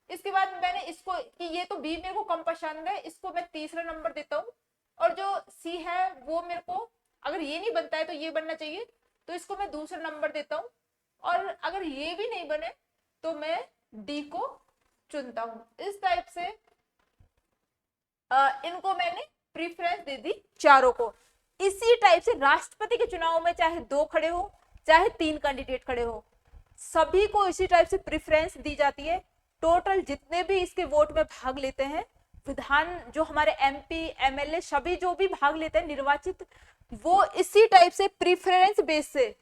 इसके बाद मैंने इसको कि ये तो बी मेरे को कम पसंद है, इसको मैं तीसरा नंबर देता हूँ, और जो सी है वो मेरे को अगर ये नहीं बनता है तो ये बनना चाहिए, तो इसको मैं दूसरा नंबर देता हूँ, और अगर ये भी नहीं बने तो मैं डी को चुनता हूँ। इस टाइप से इनको मैंने प्रेफरेंस दे दी चारों को। इसी टाइप से राष्ट्रपति के चुनाव में चाहे 2 खड़े हो चाहे 3 कैंडिडेट खड़े हो, सभी को इसी टाइप से प्रेफरेंस दी जाती है। टोटल जितने भी इसके वोट में भाग लेते हैं, विधान जो हमारे एमपी एमएलए सभी जो भी भाग लेते हैं निर्वाचित, वो इसी टाइप से प्रेफरेंस बेस से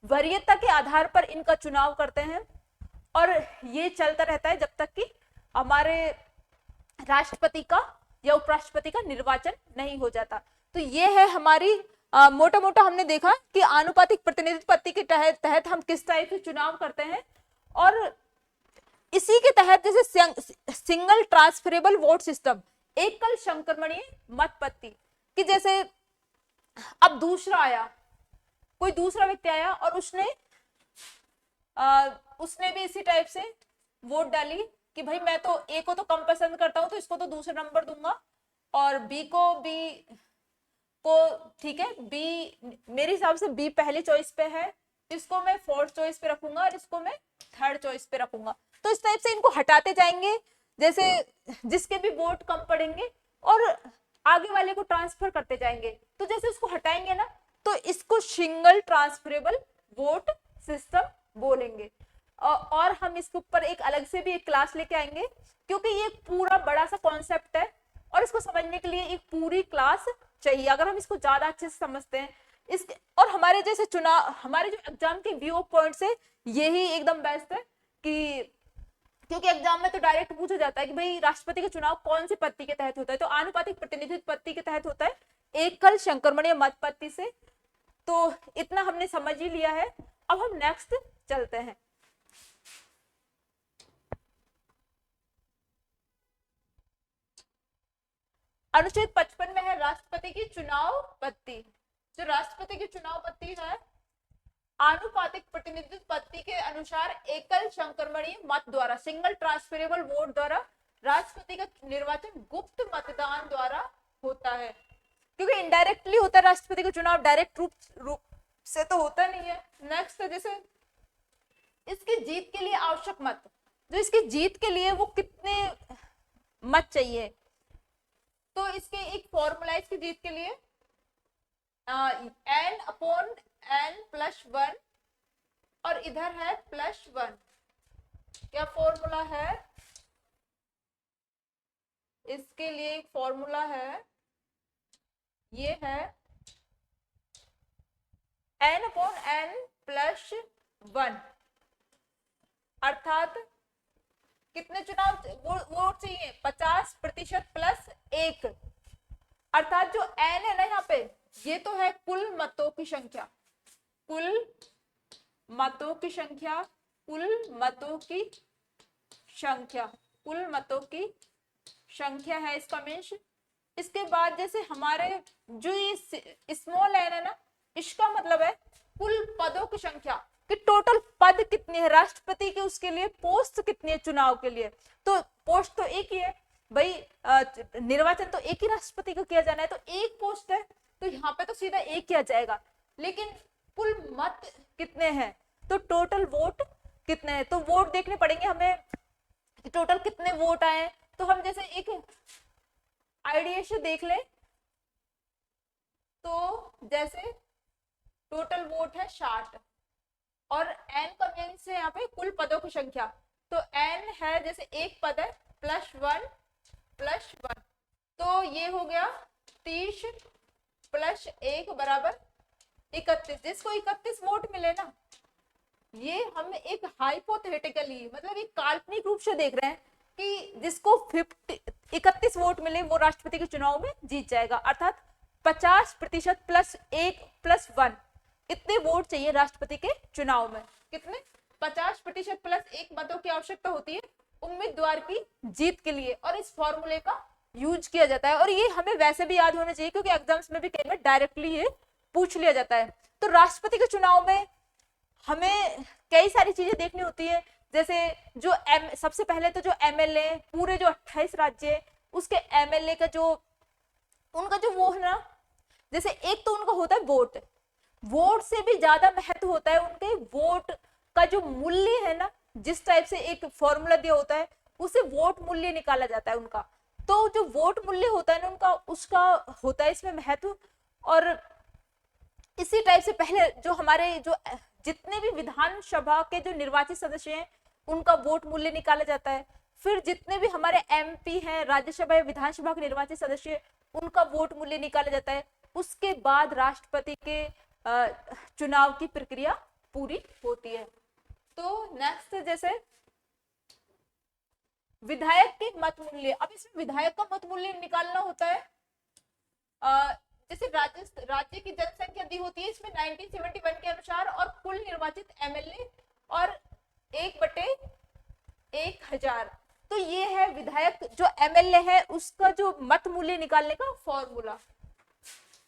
वरीयता के आधार पर इनका चुनाव करते हैं, और ये चलता रहता है जब तक कि हमारे राष्ट्रपति का या उपराष्ट्रपति का निर्वाचन नहीं हो जाता। तो ये है हमारी मोटा मोटा हमने देखा कि आनुपातिक प्रतिनिधित्व पद्धति के तहत हम किस टाइप से चुनाव करते हैं, और इसी के तहत जैसे सिंगल ट्रांसफरेबल वोट सिस्टम, एकल संक्रमणीय मत पद्धति, कि जैसे अब दूसरा आया, कोई दूसरा व्यक्ति आया और उसने भी इसी टाइप से वोट डाली कि भाई मैं तो ए को तो कम पसंद करता हूं, तो इसको तो दूसरा नंबर दूंगा, और बी को ठीक है, बी मेरे हिसाब से बी पहली चॉइस पे है, इसको मैं 4th चॉइस पे रखूंगा और इसको मैं 3rd चॉइस पे रखूंगा। तो इस टाइप से इनको हटाते जाएंगे, जैसे जिसके भी वोट कम पड़ेंगे और आगे वाले को ट्रांसफर करते जाएंगे। तो जैसे उसको हटाएंगे ना, तो इसको सिंगल ट्रांसफरेबल वोट सिस्टम बोलेंगे। और हम इसके ऊपर एक अलग से भी एक क्लास लेके आएंगे, क्योंकि ये पूरा बड़ा सा कॉन्सेप्ट है और इसको समझने के लिए एक पूरी क्लास चाहिए, अगर हम इसको ज्यादा अच्छे से समझते हैं। और हमारे जैसे हमारे जो एग्जाम के व्यू पॉइंट से यही एकदम बेस्ट है, कि क्योंकि एग्जाम में तो डायरेक्ट पूछा जाता है कि भाई राष्ट्रपति का चुनाव कौन सी पद्धति के तहत होता है, तो आनुपातिक प्रतिनिधित्व पद्धति के तहत होता है, एकल संक्रमणीय मत पद्धति से। तो इतना हमने समझ ही लिया है, अब हम नेक्स्ट चलते हैं। अनुच्छेद 55 में है राष्ट्रपति की चुनाव पद्धति। जो राष्ट्रपति की चुनाव पद्धति है, आनुपातिक प्रतिनिधित्व पद्धति के अनुसार एकल संक्रमणीय मत द्वारा, सिंगल ट्रांसफरेबल वोट द्वारा राष्ट्रपति का निर्वाचन गुप्त मतदान द्वारा होता है, क्योंकि इनडायरेक्टली होता है राष्ट्रपति का चुनाव, डायरेक्ट रूप से तो होता नहीं है। नेक्स्ट है जैसे इसकी जीत के लिए आवश्यक मत, जो इसकी जीत के लिए वो कितने मत चाहिए, तो इसके एक फॉर्मूला है इसकी जीत के लिए, n/n+1 और इधर है +1। क्या फॉर्मूला है इसके लिए? एक फॉर्मूला है, ये है n/n+1, अर्थात कितने चुनाव वोट चाहिए? 50% +1, अर्थात जो n है ना यहाँ पे, ये तो है कुल मतों की संख्या, कुल मतों की संख्या, कुल मतों की संख्या, कुल मतों की संख्या है इसका मीन्स। इसके बाद जैसे हमारे जो ये स्मॉल n है ना, इसका मतलब है कुल पदों की संख्या, कि टोटल पद कितने हैं राष्ट्रपति के, उसके लिए पोस्ट कितनी है चुनाव के लिए। तो पोस्ट तो एक ही है भाई, निर्वाचन तो एक ही राष्ट्रपति को किया जाना है, तो एक पोस्ट है, तो यहाँ पे तो सीधा एक किया जाएगा। लेकिन कुल मत कितने हैं, तो टोटल वोट कितने हैं, तो वोट देखने पड़ेंगे हमें टोटल कितने वोट आए। तो हम जैसे एक आइडिया से देख ले, तो जैसे टोटल वोट है 60 और n का मीन्स है यहाँ पे कुल पदों की संख्या, तो n है जैसे एक पद है +1, तो ये हो गया 30 + 1 = 31। जिसको 31 वोट मिले ना, ये हम एक हाइपोथेटिकली, मतलब एक काल्पनिक रूप से देख रहे हैं कि जिसको 31 वोट मिले वो राष्ट्रपति के चुनाव में जीत जाएगा, अर्थात 50% +1 +1 इतने वोट चाहिए राष्ट्रपति के चुनाव में। कितने? 50% +1 मतों की आवश्यकता होती है उम्मीदवार की जीत के लिए, और इस फॉर्मूले का यूज किया जाता है। और ये हमें वैसे भी याद होना चाहिए, क्योंकि एग्जाम्स में भी कई बार डायरेक्टली ये पूछ लिया जाता है। तो राष्ट्रपति के चुनाव में हमें कई सारी चीजें देखनी होती है, जैसे जो सबसे पहले तो जो MLA, पूरे जो 28 राज्य है उसके MLA का जो उनका जो वो है ना, जैसे एक तो उनका होता है वोट, वोट से भी ज्यादा महत्व होता है उनके वोट का जो मूल्य है ना, जिस टाइप से एक फॉर्मूला दिया होता है उसे वोट मूल्य निकाला जाता है उनका। तो जो वोट मूल्य होता है ना उनका, उसका होता है इसमें महत्व। और इसी टाइप से पहले जो हमारे जो जितने भी विधानसभा के जो निर्वाचित सदस्य हैं उनका वोट मूल्य निकाला जाता है। फिर जितने भी हमारे MP हैं, राज्यसभा या विधानसभा के निर्वाचित सदस्य, उनका वोट मूल्य निकाला जाता है। उसके बाद राष्ट्रपति के चुनाव की प्रक्रिया पूरी होती है। तो नेक्स्ट जैसे विधायक के मत मूल्य, अब इसमें विधायक का मत मूल्य निकालना होता है। जैसे राज्य की जनसंख्या दी होती है इसमें 1971 के अनुसार, और कुल निर्वाचित MLA और 1/1000। तो ये है विधायक जो MLA है उसका जो मत मूल्य निकालने का फॉर्मूला।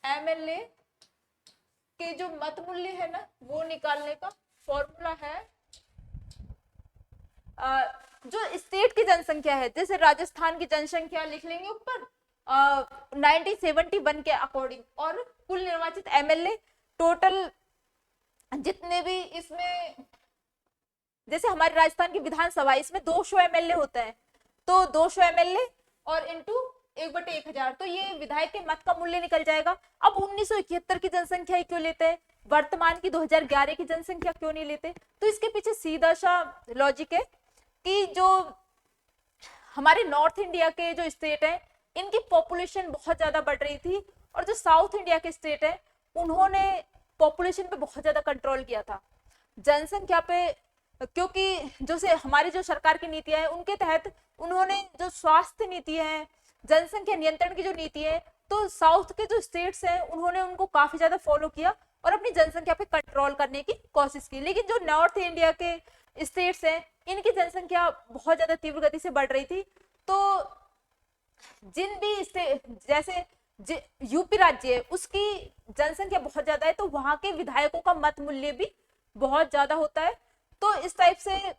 MLA के जो मत मूल्य है ना वो निकालने का फॉर्मूला है, जो स्टेट की जनसंख्या है, जैसे राजस्थान की जनसंख्या लिख लेंगे ऊपर 1971 के अकॉर्डिंग, और कुल निर्वाचित MLA टोटल जितने भी इसमें, जैसे हमारे राजस्थान की विधानसभा इसमें 200 MLA होता है, तो 200 MLA और इंटू 1/1000, तो ये विधायक के मत का मूल्य निकल जाएगा। अब 1971 की जनसंख्या क्यों लेते हैं, वर्तमान की 2011 की जनसंख्या क्यों नहीं लेते? तो इसके पीछे सीधा सा लॉजिक है कि जो हमारे नॉर्थ इंडिया के जो स्टेट है इनकी पॉपुलेशन बहुत ज्यादा बढ़ रही थी, और जो साउथ इंडिया के स्टेट है उन्होंने पॉपुलेशन पे बहुत ज्यादा कंट्रोल किया था जनसंख्या पे, क्योंकि जो से हमारी जो सरकार की नीतियां हैं उनके तहत उन्होंने जो स्वास्थ्य नीति है, जनसंख्या नियंत्रण की जो नीति है, तो साउथ के जो स्टेट्स हैं उन्होंने उनको काफी ज्यादा फॉलो किया और अपनी जनसंख्या पे कंट्रोल करने की कोशिश की। लेकिन जो नॉर्थ इंडिया के स्टेट्स हैं इनकी जनसंख्या बहुत ज्यादा तीव्र गति से बढ़ रही थी, तो जिन भी जैसे यूपी राज्य है उसकी जनसंख्या बहुत ज्यादा है, तो वहां के विधायकों का मत मूल्य भी बहुत ज्यादा होता है। तो इस टाइप से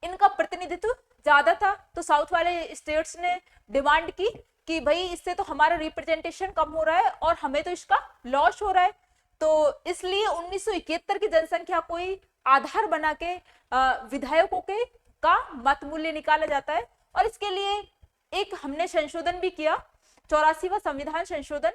इनका प्रतिनिधित्व ज्यादा था, तो साउथ वाले स्टेट्स ने डिमांड की कि भाई इससे तो हमारा रिप्रेजेंटेशन कम हो रहा है और हमें तो इसका लॉस हो रहा है। तो इसलिए 1971 की जनसंख्या को ही आधार बना के विधायकों के का मत मूल्य निकाला जाता है। और इसके लिए एक हमने संशोधन भी किया, 84वां संविधान संशोधन,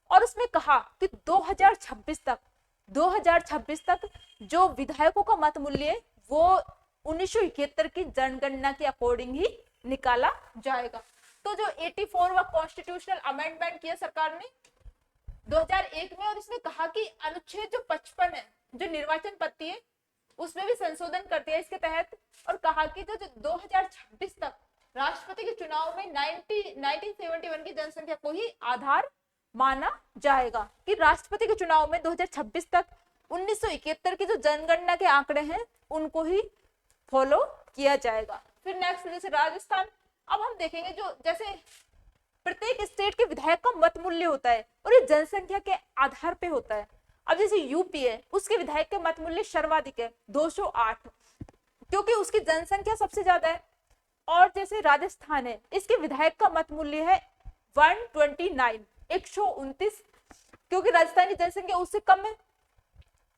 और उसमें कहा कि 2026 तक जो विधायकों का मत मूल्य है वो 1971 की जनगणना के अकॉर्डिंग ही निकाला जाएगा। तो जो 84वां कॉन्स्टिट्यूशनल अमेंडमेंट किया सरकार ने 2001 में, और इसमें कहा कि अनुच्छेद जो 55 है, जो निर्वाचन पद्धति है, उसमें भी संशोधन कर दिया इसके तहत, और कहा कि जो 2026 तक राष्ट्रपति के चुनाव में 1971 की जनसंख्या को ही आधार माना जाएगा, कि राष्ट्रपति के चुनाव में 2026 तक 1971 की जो जनगणना के आंकड़े हैं उनको ही फॉलो किया जाएगा। फिर नेक्स्ट जैसे राजस्थान, अब हम देखेंगे जो जैसे प्रत्येक स्टेट के विधायक का मत मूल्य होता है और ये जनसंख्या के आधार पे होता है। अब जैसे यूपी है, उसके विधायक के मत मूल्य सर्वाधिक है 208, क्योंकि उसकी जनसंख्या सबसे ज्यादा है। और जैसे राजस्थान है, इसके विधायक का मत मूल्य है 129, क्योंकि राजस्थान की जनसंख्या उससे कम है।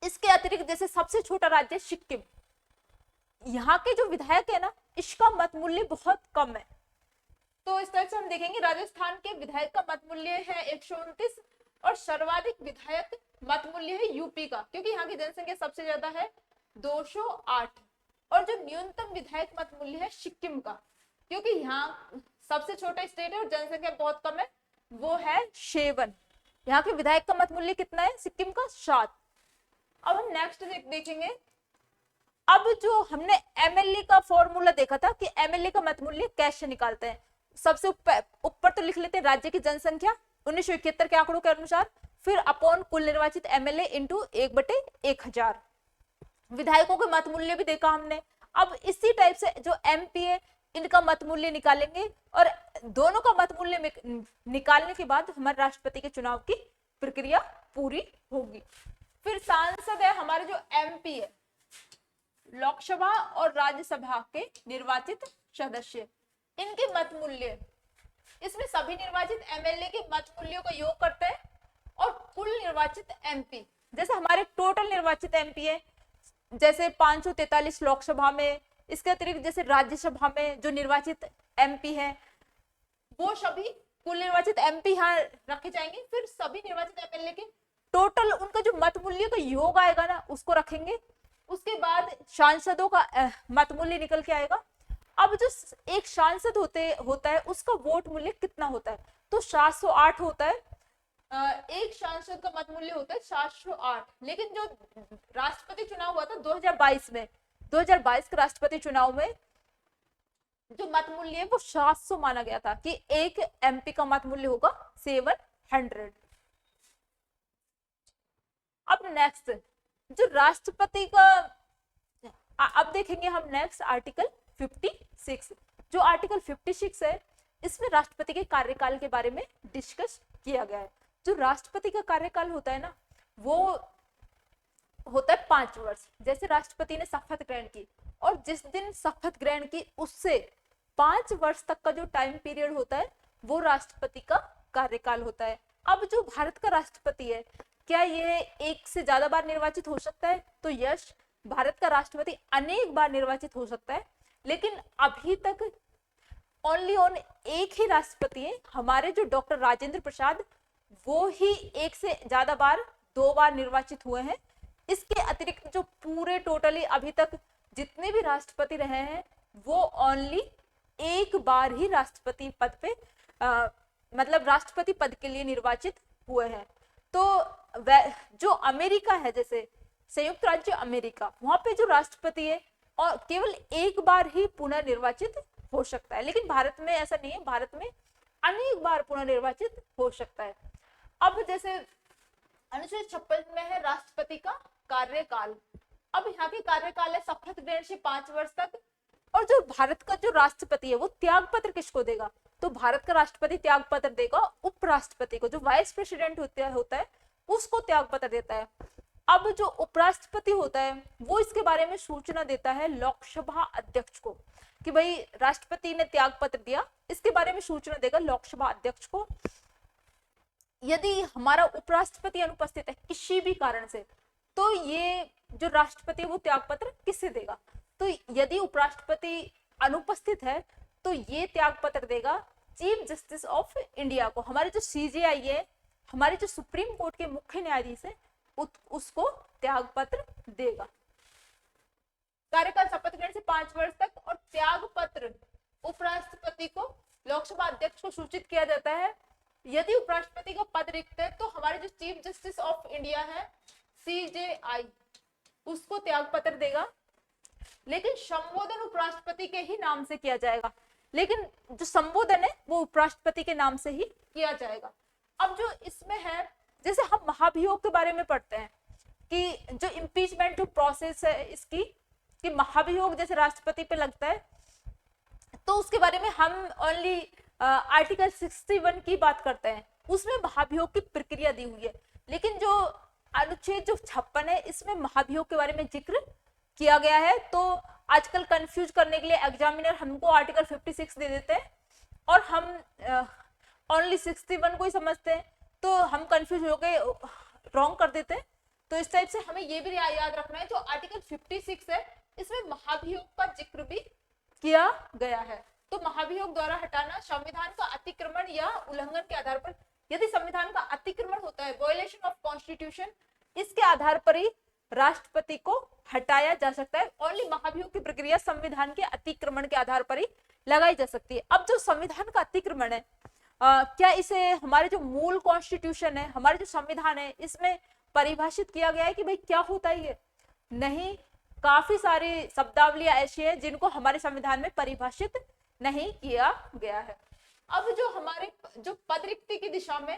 इसके अतिरिक्त जैसे सबसे छोटा राज्य सिक्किम, यहाँ के जो विधायक है ना, इसका मत मूल्य बहुत कम है। तो इस तरह से हम देखेंगे राजस्थान के विधायक का मत मूल्य है 129, और सर्वाधिक विधायक मत मूल्य है यूपी का, क्योंकि यहाँ की जनसंख्या सबसे ज्यादा है 208। और जो न्यूनतम विधायक मत मूल्य है सिक्किम का, क्योंकि यहाँ सबसे छोटा स्टेट है और जनसंख्या बहुत कम है, वो है 7। यहाँ के विधायक का मत मूल्य कितना है सिक्किम का? 7। अब हम नेक्स्ट देखेंगे, अब जो हमने एमएलए का फॉर्मूला देखा था कि एमएलए का मत मूल्य कैसे निकालते हैं। सबसे ऊपर तो लिख लेते हैं राज्य की जनसंख्या 1971 के आंकड़ों के अनुसार, फिर अपॉन कुल निर्वाचित एमएलए इंटू 1/1000। विधायकों के मत मूल्य भी देखा हमने। अब इसी टाइप से जो एमपी है, इनका मत मूल्य निकालेंगे, और दोनों का मत मूल्य निकालने के बाद हमारे राष्ट्रपति के चुनाव की प्रक्रिया पूरी होगी। फिर सांसद है हमारे जो एमपी है, लोकसभा और राज्यसभा के निर्वाचित सदस्य, इनके मत मूल्य, इसमें सभी निर्वाचित एमएलए के मत मूल्यों का योग करते हैं और कुल निर्वाचित एमपी, जैसे हमारे टोटल निर्वाचित एमपी है जैसे 543 लोकसभा में, इसके अतिरिक्त जैसे राज्यसभा में जो निर्वाचित एमपी है वो सभी कुल निर्वाचित एमपी यहाँ रखे जाएंगे। फिर सभी निर्वाचित एमएलए के टोटल उनका जो मत मूल्य का योग आएगा ना, उसको रखेंगे। उसके बाद सांसदों का मत मूल्य निकल के आएगा। अब जो एक सांसद होता है उसका वोट मूल्य कितना होता है, तो 708 होता है। एक सांसद का मत मूल्य होता है 708। लेकिन जो राष्ट्रपति चुनाव हुआ था 2022 में, 2022 के राष्ट्रपति चुनाव में जो मत मूल्य है वो 700 माना गया था, कि एक एमपी का मत मूल्य होगा 700। अब नेक्स्ट जो राष्ट्रपति का, अब देखेंगे हम नेक्स्ट आर्टिकल 56। जो आर्टिकल 56 है, इसमें राष्ट्रपति के कार्यकाल के बारे में डिस्कस किया गया है। जो राष्ट्रपति का कार्यकाल होता है ना, वो होता है 5 वर्ष। जैसे राष्ट्रपति ने शपथ ग्रहण की, और जिस दिन शपथ ग्रहण की उससे 5 वर्ष तक का जो टाइम पीरियड होता है वो राष्ट्रपति का कार्यकाल होता है। अब जो भारत का राष्ट्रपति है, क्या ये एक से ज्यादा बार निर्वाचित हो सकता है? तो यस, भारत का राष्ट्रपति अनेक बार निर्वाचित हो सकता है, लेकिन अभी तक ओनली ऑन एक ही राष्ट्रपति है, हमारे जो डॉक्टर राजेंद्र प्रसाद, वो ही एक से ज्यादा बार 2 बार निर्वाचित हुए हैं। इसके अतिरिक्त जो पूरे टोटली अभी तक जितने भी राष्ट्रपति रहे हैं वो ओनली एक बार ही राष्ट्रपति पद पे मतलब राष्ट्रपति पद के लिए निर्वाचित हुए हैं। तो जो अमेरिका है, जैसे संयुक्त राज्य अमेरिका, वहां पे जो राष्ट्रपति है और केवल एक बार ही पुनर्निर्वाचित हो सकता है, लेकिन भारत में ऐसा नहीं है, भारत में अनेक बार पुनर्निर्वाचित हो सकता है। अब जैसे अनुच्छेद 56 में है राष्ट्रपति का कार्यकाल। अब यहाँ की कार्यकाल है शपथ ग्रहण से 5 वर्ष तक। और जो भारत का जो राष्ट्रपति है वो त्याग पत्र किसको देगा? तो भारत का राष्ट्रपति त्याग पत्र देगा उपराष्ट्रपति को, जो वाइस प्रेसिडेंट होता है उसको त्याग पत्र देता है। अब जो उपराष्ट्रपति होता है वो इसके बारे में सूचना देता है लोकसभा अध्यक्ष को कि भाई राष्ट्रपति ने त्याग पत्र दिया, इसके बारे में सूचना देगा लोकसभा अध्यक्ष को। यदि हमारा उपराष्ट्रपति अनुपस्थित है किसी भी कारण से, तो ये जो राष्ट्रपति है वो त्याग पत्र किससे देगा? तो यदि उपराष्ट्रपति अनुपस्थित है तो ये त्याग पत्र देगा चीफ जस्टिस ऑफ इंडिया को। हमारे जो सीजेआई है, हमारे जो सुप्रीम कोर्ट के मुख्य न्यायाधीश है, उसको त्याग पत्र देगा। कार्यकाल शपथ ग्रहण से 5 वर्ष तक, और त्याग पत्र उपराष्ट्रपति को लोकसभा अध्यक्ष को सूचित किया जाता है। यदि उपराष्ट्रपति का पद रिक्त है तो हमारे जो चीफ जस्टिस ऑफ इंडिया है सीजेआई, उसको त्याग पत्र देगा, लेकिन संबोधन उपराष्ट्रपति के ही नाम से किया जाएगा। लेकिन जो संबोधन है वो उपराष्ट्रपति के नाम से ही किया जाएगा। अब जो इसमें है, जैसे हम महाभियोग के बारे में पढ़ते हैं कि जो इम्पीचमेंट जो प्रोसेस है इसकी, कि महाभियोग जैसे राष्ट्रपति पे लगता है, तो उसके बारे में हम ओनली आर्टिकल 61 की बात करते हैं, उसमें महाभियोग की प्रक्रिया दी हुई है। लेकिन जो अनुच्छेद जो 56 है इसमें महाभियोग के बारे में जिक्र किया गया है। तो आजकल कंफ्यूज करने के लिए एग्जामिनर हमको आर्टिकल 56 दे देते हैं और हम ओनली 61 को ही समझते हैं, तो हम कंफ्यूज हो गए, रॉन्ग कर देते हैं। तो इस टाइप से हमें ये भी याद रखना है, जो आर्टिकल 56 है इसमें महाभियोग का जिक्र भी किया गया है। तो महाभियोग द्वारा हटाना संविधान का अतिक्रमण या उल्लंघन के आधार पर, यदि संविधान का अतिक्रमण होता है, वायलेशन ऑफ कॉन्स्टिट्यूशन, इसके आधार पर ही राष्ट्रपति को हटाया जा सकता है। ओनली महाभियोग की प्रक्रिया संविधान के अतिक्रमण के आधार पर ही लगाई जा सकती है। अब जो संविधान का अतिक्रमण है, क्या इसे हमारे जो मूल कॉन्स्टिट्यूशन है, हमारे जो संविधान है, इसमें परिभाषित किया गया है कि भाई क्या होता है ये? नहीं, काफी सारी शब्दावलियां ऐसी है जिनको हमारे संविधान में परिभाषित नहीं किया गया है। अब जो हमारे जो पद रिक्ति की दिशा में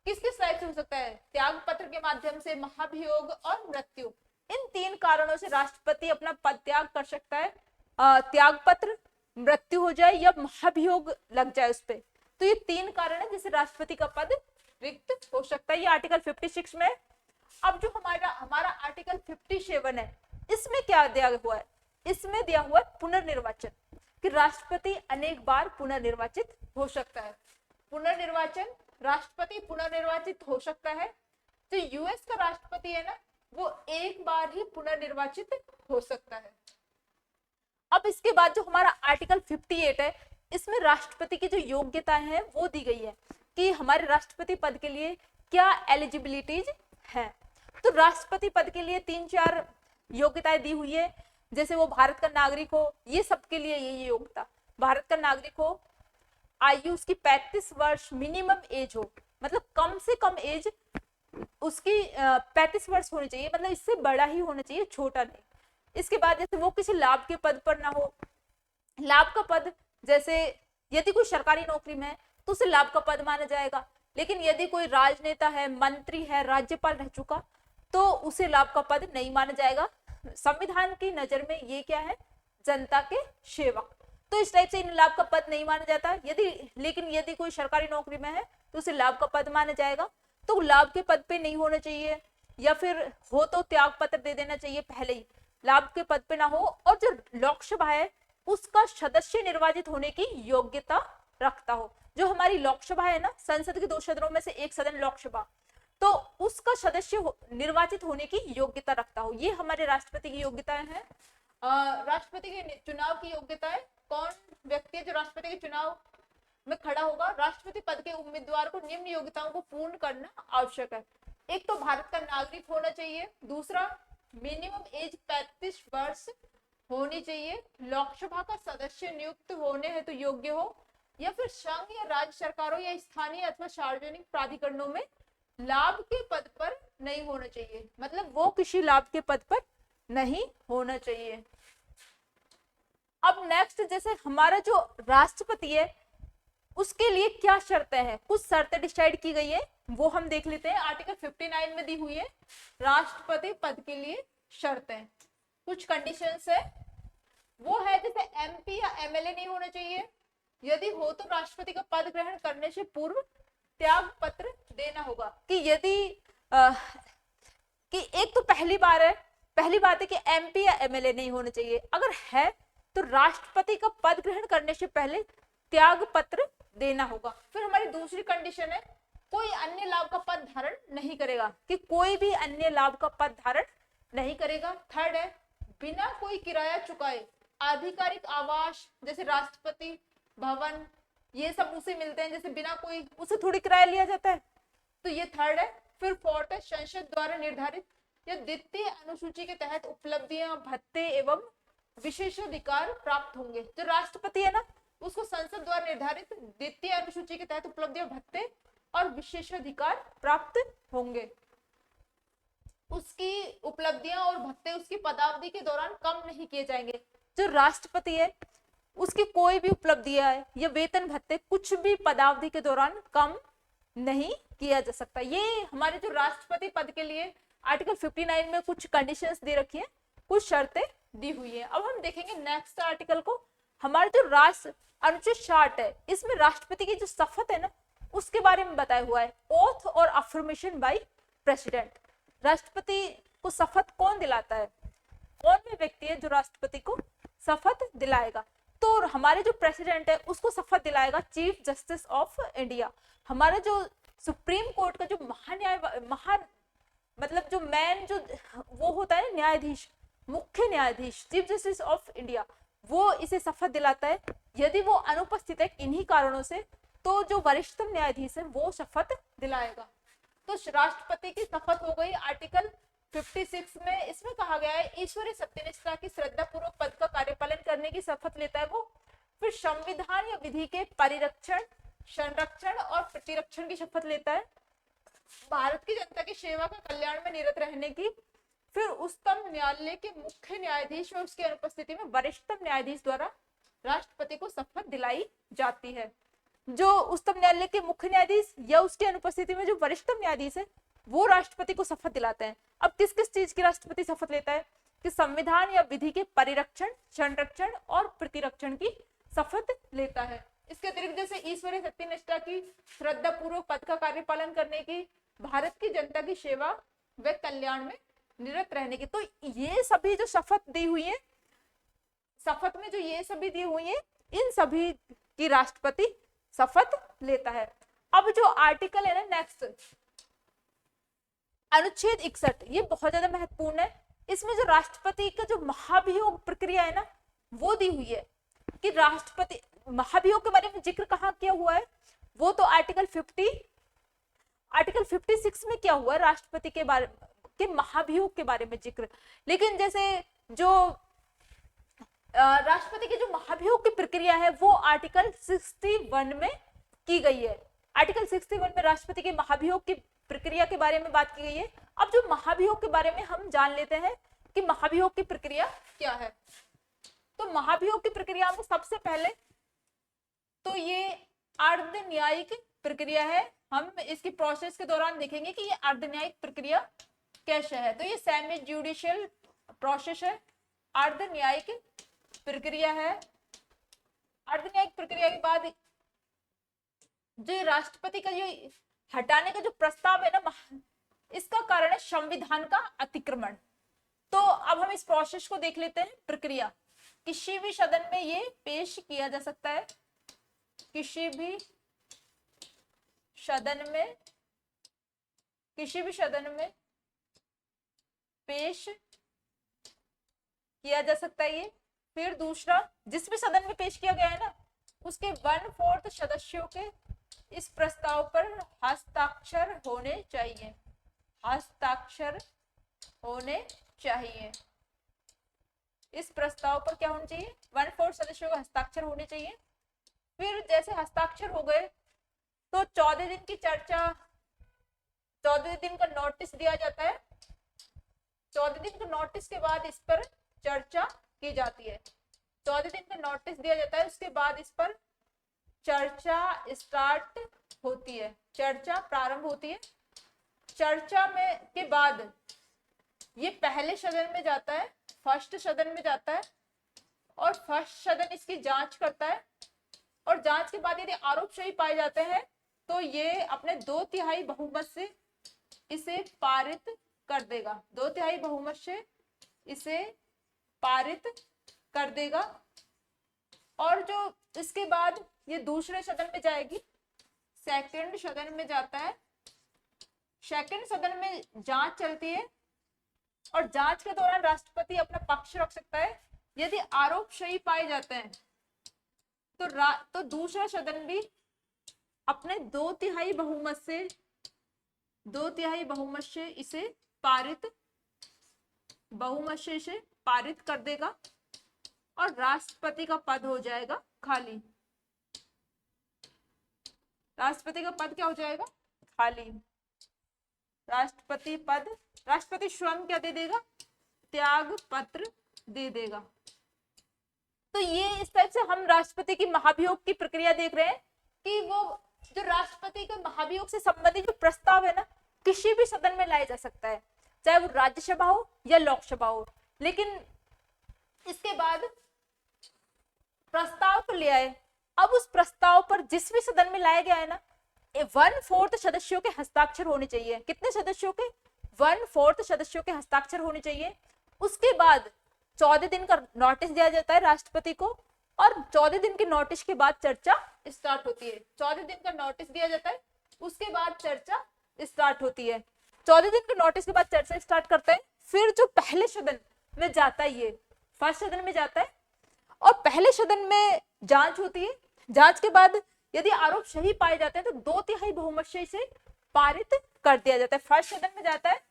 किस किस टाइप से हो सकता है? त्याग पत्र के माध्यम से, महाभियोग और मृत्यु। इन 3 कारणों से राष्ट्रपति अपना पद त्याग कर सकता है। त्याग पत्र, मृत्यु हो जाए या महाभियोग लग जाए उस पर, तो ये 3 कारण है जिससे राष्ट्रपति का पद रिक्त हो सकता है। ये आर्टिकल 56 में। अब जो हमारा आर्टिकल 57 है, इसमें क्या दिया हुआ है? इसमें दिया हुआ है पुनर्निर्वाचन, कि राष्ट्रपति अनेक बार पुनर्निर्वाचित हो सकता है। पुनर्निर्वाचन, राष्ट्रपति पुनर्निर्वाचित हो सकता है। तो यूएस का राष्ट्रपति है ना, वो एक बार ही पुनर्निर्वाचित हो सकता है। अब इसके बाद जो हमारा आर्टिकल 58 है, इसमें राष्ट्रपति की जो योग्यताएं हैं वो दी गई है कि हमारे राष्ट्रपति पद के लिए क्या एलिजिबिलिटीज है। तो राष्ट्रपति पद के लिए 3-4 योग्यताएं दी हुई है, जैसे वो भारत का नागरिक हो, ये सबके लिए ये योग्यता, भारत का नागरिक हो, आयु उसकी 35 वर्ष मिनिमम एज हो, मतलब कम से कम एज उसकी 35 वर्ष होनी चाहिए, मतलब इससे बड़ा ही होना चाहिए, छोटा नहीं। इसके बाद जैसे वो किसी लाभ के पद पर ना हो। लाभ का पद, जैसे यदि कोई सरकारी नौकरी में है तो उसे लाभ का पद माना जाएगा, लेकिन यदि कोई राजनेता है, मंत्री है, राज्यपाल रह चुका, तो उसे लाभ का पद नहीं माना जाएगा। संविधान की नजर में ये क्या है? जनता के सेवक। तो इस टाइप से इन लाभ का पद नहीं माना जाता। लेकिन यदि कोई सरकारी नौकरी में है तो उसे लाभ का पद माना जाएगा। तो लाभ के पद पे नहीं होना चाहिए, या फिर हो तो त्याग पत्र दे देना चाहिए पहले ही, लाभ के पद पे ना हो। और जो लोकसभा है उसका सदस्य निर्वाचित होने की योग्यता रखता हो। जो हमारी लोकसभा है ना, संसद के 2 सदनों में से एक सदन लोकसभा, तो उसका सदस्य निर्वाचित होने की योग्यता रखता हो। ये हमारे राष्ट्रपति की योग्यताएं हैं। राष्ट्रपति के चुनाव की योग्यताएं, कौन व्यक्ति है जो राष्ट्रपति के चुनाव में खड़ा होगा? राष्ट्रपति पद के उम्मीदवार को निम्न योग्यताओं को पूर्ण करना आवश्यक है। एक तो भारत का नागरिक होना चाहिए, दूसरा मिनिमम एज 35 वर्ष होनी चाहिए, लोकसभा का सदस्य नियुक्त होने हेतु योग्य हो, या फिर संघ या राज्य सरकारों या स्थानीय अथवा सार्वजनिक प्राधिकरणों में लाभ के पद पर नहीं होना चाहिए, मतलब वो किसी लाभ के पद पर नहीं होना चाहिए। अब नेक्स्ट, जैसे हमारा जो राष्ट्रपति है उसके लिए क्या शर्तें हैं, कुछ शर्तें डिसाइड की गई है, वो हम देख लेते हैं। आर्टिकल 59 में दी हुई है राष्ट्रपति पद के लिए शर्तें, कुछ कंडीशंस है। वो है जैसे एमपी या एमएलए नहीं होना चाहिए, यदि हो तो राष्ट्रपति का पद ग्रहण करने से पूर्व त्याग पत्र देना होगा। कि यदि कि एक तो पहली बात है कि एमपी या एमएलए नहीं होने चाहिए, अगर है तो राष्ट्रपति का पद ग्रहण करने से पहले त्याग पत्र देना होगा। फिर हमारी दूसरी कंडीशन है कोई अन्य लाभ का पद धारण नहीं करेगा, कि कोई भी अन्य लाभ का पद धारण नहीं करेगा। थर्ड है बिना कोई किराया चुकाए आधिकारिक आवास जैसे राष्ट्रपति भवन ये सब उसे मिलते हैं, जैसे बिना कोई उसे थोड़ी किराया लिया जाता है, तो ये थर्ड है। फिर फोर्थ है संसद द्वारा निर्धारित या द्वितीय अनुसूची के तहत उपलब्धियां भत्ते एवं विशेषाधिकार प्राप्त होंगे। जो राष्ट्रपति है ना उसको संसद द्वारा निर्धारित द्वितीय अनुसूची के तहत उपलब्धियां भत्ते और विशेषाधिकार प्राप्त होंगे। उसकी उपलब्धियां और भत्ते उसकी पदावधि के दौरान कम नहीं किए जाएंगे। जो राष्ट्रपति है उसकी कोई भी उपलब्धियां है या वेतन भत्ते कुछ भी पदावधि के दौरान कम नहीं किया जा सकता। ये हमारे जो राष्ट्रपति पद के लिए आर्टिकल 59 में कुछ कंडीशंस दे रखी है, कुछ शर्तें दी हुई है। अब हम देखेंगे नेक्स्ट आर्टिकल को। हमारे जो राष्ट्र अनुच्छेद 60 है इसमें राष्ट्रपति की जो शपथ है ना उसके बारे में बताया हुआ है, ओथ और अफर्मेशन बाय प्रेसिडेंट। राष्ट्रपति को शपथ कौन दिलाता है, कौन भी व्यक्ति है जो राष्ट्रपति को शपथ दिलाएगा, तो हमारे जो प्रेसिडेंट है उसको शपथ दिलाएगा चीफ जस्टिस ऑफ इंडिया। हमारा जो सुप्रीम कोर्ट का जो मतलब जो मैन जो वो होता है न्यायाधीश, मुख्य न्यायाधीश चीफ जस्टिस ऑफ इंडिया, वो इसे शपथ दिलाता है। यदि वो अनुपस्थित है इन्हीं कारणों से तो जो वरिष्ठतम न्यायाधीश है वो शपथ दिलाएगा। तो राष्ट्रपति की शपथ हो गई आर्टिकल 56 में। इसमें कहा गया है ईश्वरीय सत्यनिष्ठा की श्रद्धा पूर्वक पद का कार्यपालन करने की शपथ लेता है वो। फिर संविधान या विधि के परिरक्षण, संरक्षण और प्रतिरक्षण की शपथ लेता है। भारत की जनता की सेवा का कल्याण में निरत रहने की। फिर उच्चतम न्यायालय के मुख्य न्यायाधीश और उसकी अनुपस्थिति में वरिष्ठतम न्यायाधीश द्वारा राष्ट्रपति को शपथ दिलाई जाती है। जो उच्चतम न्यायालय के मुख्य न्यायाधीश या उसकी अनुपस्थिति में जो वरिष्ठतम न्यायाधीश है वो राष्ट्रपति को शपथ दिलाते हैं। अब किस किस चीज की राष्ट्रपति शपथ लेता है कि संविधान या विधि के परिरक्षण, संरक्षण और प्रतिरक्षण की शपथ लेता है। इसके अतिरिक्त जैसे ईश्वरीय सत्यनिष्ठा की श्रद्धा पूर्वक पद का कार्यपालन करने की, भारत की जनता की सेवा व कल्याण में निरत रहने की। तो ये सभी जो शपथ दी हुई है, शपथ में जो ये सभी दी हुई है इन सभी की राष्ट्रपति शपथ लेता है। अब जो आर्टिकल है ना नेक्स्ट अनुच्छेद 61, ये बहुत ज्यादा महत्वपूर्ण है। इसमें जो राष्ट्रपति का जो महाभियोग प्रक्रिया है ना वो दी हुई है कि राष्ट्रपति महाभियोग के बारे में जिक्र कहाँ किया हुआ है, वो तो आर्टिकल 56 में क्या हुआ है राष्ट्रपति के बारे के महाभियोग के बारे में जिक्र। लेकिन जैसे जो राष्ट्रपति की जो महाभियोग की प्रक्रिया है वो आर्टिकल 61 में की गई है। आर्टिकल 61 में राष्ट्रपति के महाभियोग की प्रक्रिया के बारे में बात की गई है। अब जो महाभियोग के बारे में हम जान लेते हैं कि महाभियोग की प्रक्रिया क्या है। तो महाभियोग की प्रक्रिया में सबसे पहले तो ये अर्ध न्यायिक प्रक्रिया है। हम इसकी प्रोसेस के दौरान देखेंगे कि ये अर्ध न्यायिक प्रक्रिया कैसे है। तो ये सेमी जुडिशियल प्रोसेस है, अर्ध न्यायिक प्रक्रिया है। अर्ध न्यायिक प्रक्रिया के बाद जो राष्ट्रपति का जो हटाने का जो प्रस्ताव है ना इसका कारण है संविधान का अतिक्रमण। तो अब हम इस प्रोसेस को देख लेते हैं। प्रक्रिया किसी भी सदन में ये पेश किया जा सकता है, किसी भी सदन में पेश किया जा सकता है ये। फिर दूसरा जिस भी सदन में पेश किया गया है ना उसके 1/4 सदस्यों के इस प्रस्ताव पर हस्ताक्षर होने चाहिए, हस्ताक्षर होने चाहिए। इस प्रस्ताव पर क्या होना चाहिए, 1/4 सदस्यों का हस्ताक्षर होने चाहिए। फिर जैसे हस्ताक्षर हो गए तो 14 दिन की चर्चा, 14 दिन का नोटिस दिया जाता है। 14 दिन के नोटिस के बाद इस पर चर्चा की जाती है। 14 दिन का नोटिस दिया जाता है, उसके बाद इस पर चर्चा स्टार्ट होती है, चर्चा प्रारंभ होती है। चर्चा में के बाद ये पहले सदन में जाता है, फर्स्ट सदन में जाता है और फर्स्ट सदन इसकी जांच करता है और जांच के बाद यदि आरोप सही पाए जाते हैं तो ये अपने 2/3 बहुमत से इसे पारित कर देगा, 2/3 बहुमत से इसे पारित कर देगा। और जो इसके बाद ये दूसरे सदन में जाएगी, सेकंड सदन में जाता है। सेकंड सदन में जांच चलती है और जांच के दौरान राष्ट्रपति अपना पक्ष रख सकता है। यदि आरोप सही पाए जाते हैं तो दूसरा सदन भी अपने 2/3 बहुमत से इसे पारित कर देगा और राष्ट्रपति का पद हो जाएगा खाली। राष्ट्रपति का पद क्या हो जाएगा? खाली। राष्ट्रपति स्वयं क्या दे देगा? त्याग पत्र दे देगा। तो ये इस टाइप से हम राष्ट्रपति की महाभियोग की प्रक्रिया देख रहे हैं कि वो जो राष्ट्रपति के महाभियोग से संबंधित जो प्रस्ताव है ना, किसी भी सदन में लाया जा सकता है, चाहे वो राज्यसभा हो या लोकसभा हो। लेकिन इसके बाद प्रस्ताव को ले आए, अब उस प्रस्ताव पर जिस भी सदन में लाया गया है ना, 1/4 सदस्यों के हस्ताक्षर होने चाहिए। कितने सदस्यों के? 1/4 सदस्यों के हस्ताक्षर होने चाहिए। उसके बाद 14 दिन का नोटिस दिया जाता है राष्ट्रपति को और 14 दिन के नोटिस के बाद चर्चा स्टार्ट होती है। 14 दिन का नोटिस दिया जाता है, उसके बाद चर्चा स्टार्ट होती है। 14 दिन के नोटिस के बाद चर्चा स्टार्ट करते हैं। फिर जो पहले सदन में जाता है, ये फर्स्ट सदन में जाता है और पहले सदन में जांच होती है। जांच के बाद यदि आरोप सही पाए जाते हैं तो 2/3 बहुमत से इसे पारित कर दिया जाता है। फर्स्ट सदन में जाता है,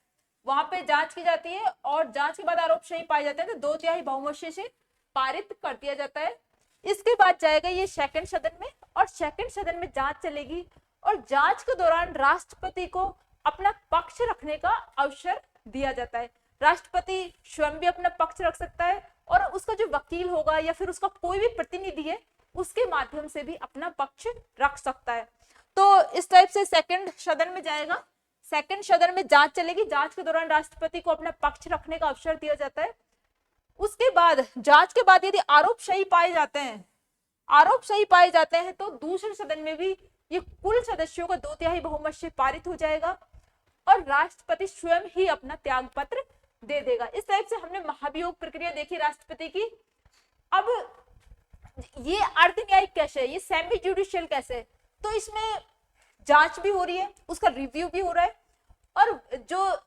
वहां पे जांच की जाती है और जांच के बाद आरोप सही पाए जाते हैं तो 2/3 बहुमत से इसे पारित कर दिया जाता है। इसके बाद जाएगा ये सेकंड सदन में और सेकंड सदन में जांच चलेगी और जांच के दौरान राष्ट्रपति को अपना पक्ष रखने का अवसर दिया जाता है। राष्ट्रपति स्वयं भी अपना पक्ष रख सकता है और उसका जो वकील होगा या फिर उसका कोई भी प्रतिनिधि है उसके माध्यम से भी अपना पक्ष रख सकता है। तो इस टाइप से सेकंड सदन में जाएगा, सेकंड सदन में जांच चलेगी, जांच के दौरान राष्ट्रपति को अपना पक्ष रखने का अवसर दिया जाता है। उसके बाद जांच के बाद यदि आरोप सही पाए जाते हैं तो दूसरे सदन में भी ये कुल सदस्यों का 2/3 बहुमत से पारित हो जाएगा और राष्ट्रपति स्वयं ही अपना त्याग पत्र दे देगा। इस टाइप से हमने महाभियोग प्रक्रिया देखी राष्ट्रपति की। अब ये अर्ध न्यायिक कैसे है, ये सेमी जुडिशियल कैसे है? तो इसमें जांच भी हो रही है, उसका रिव्यू भी हो रहा है और जो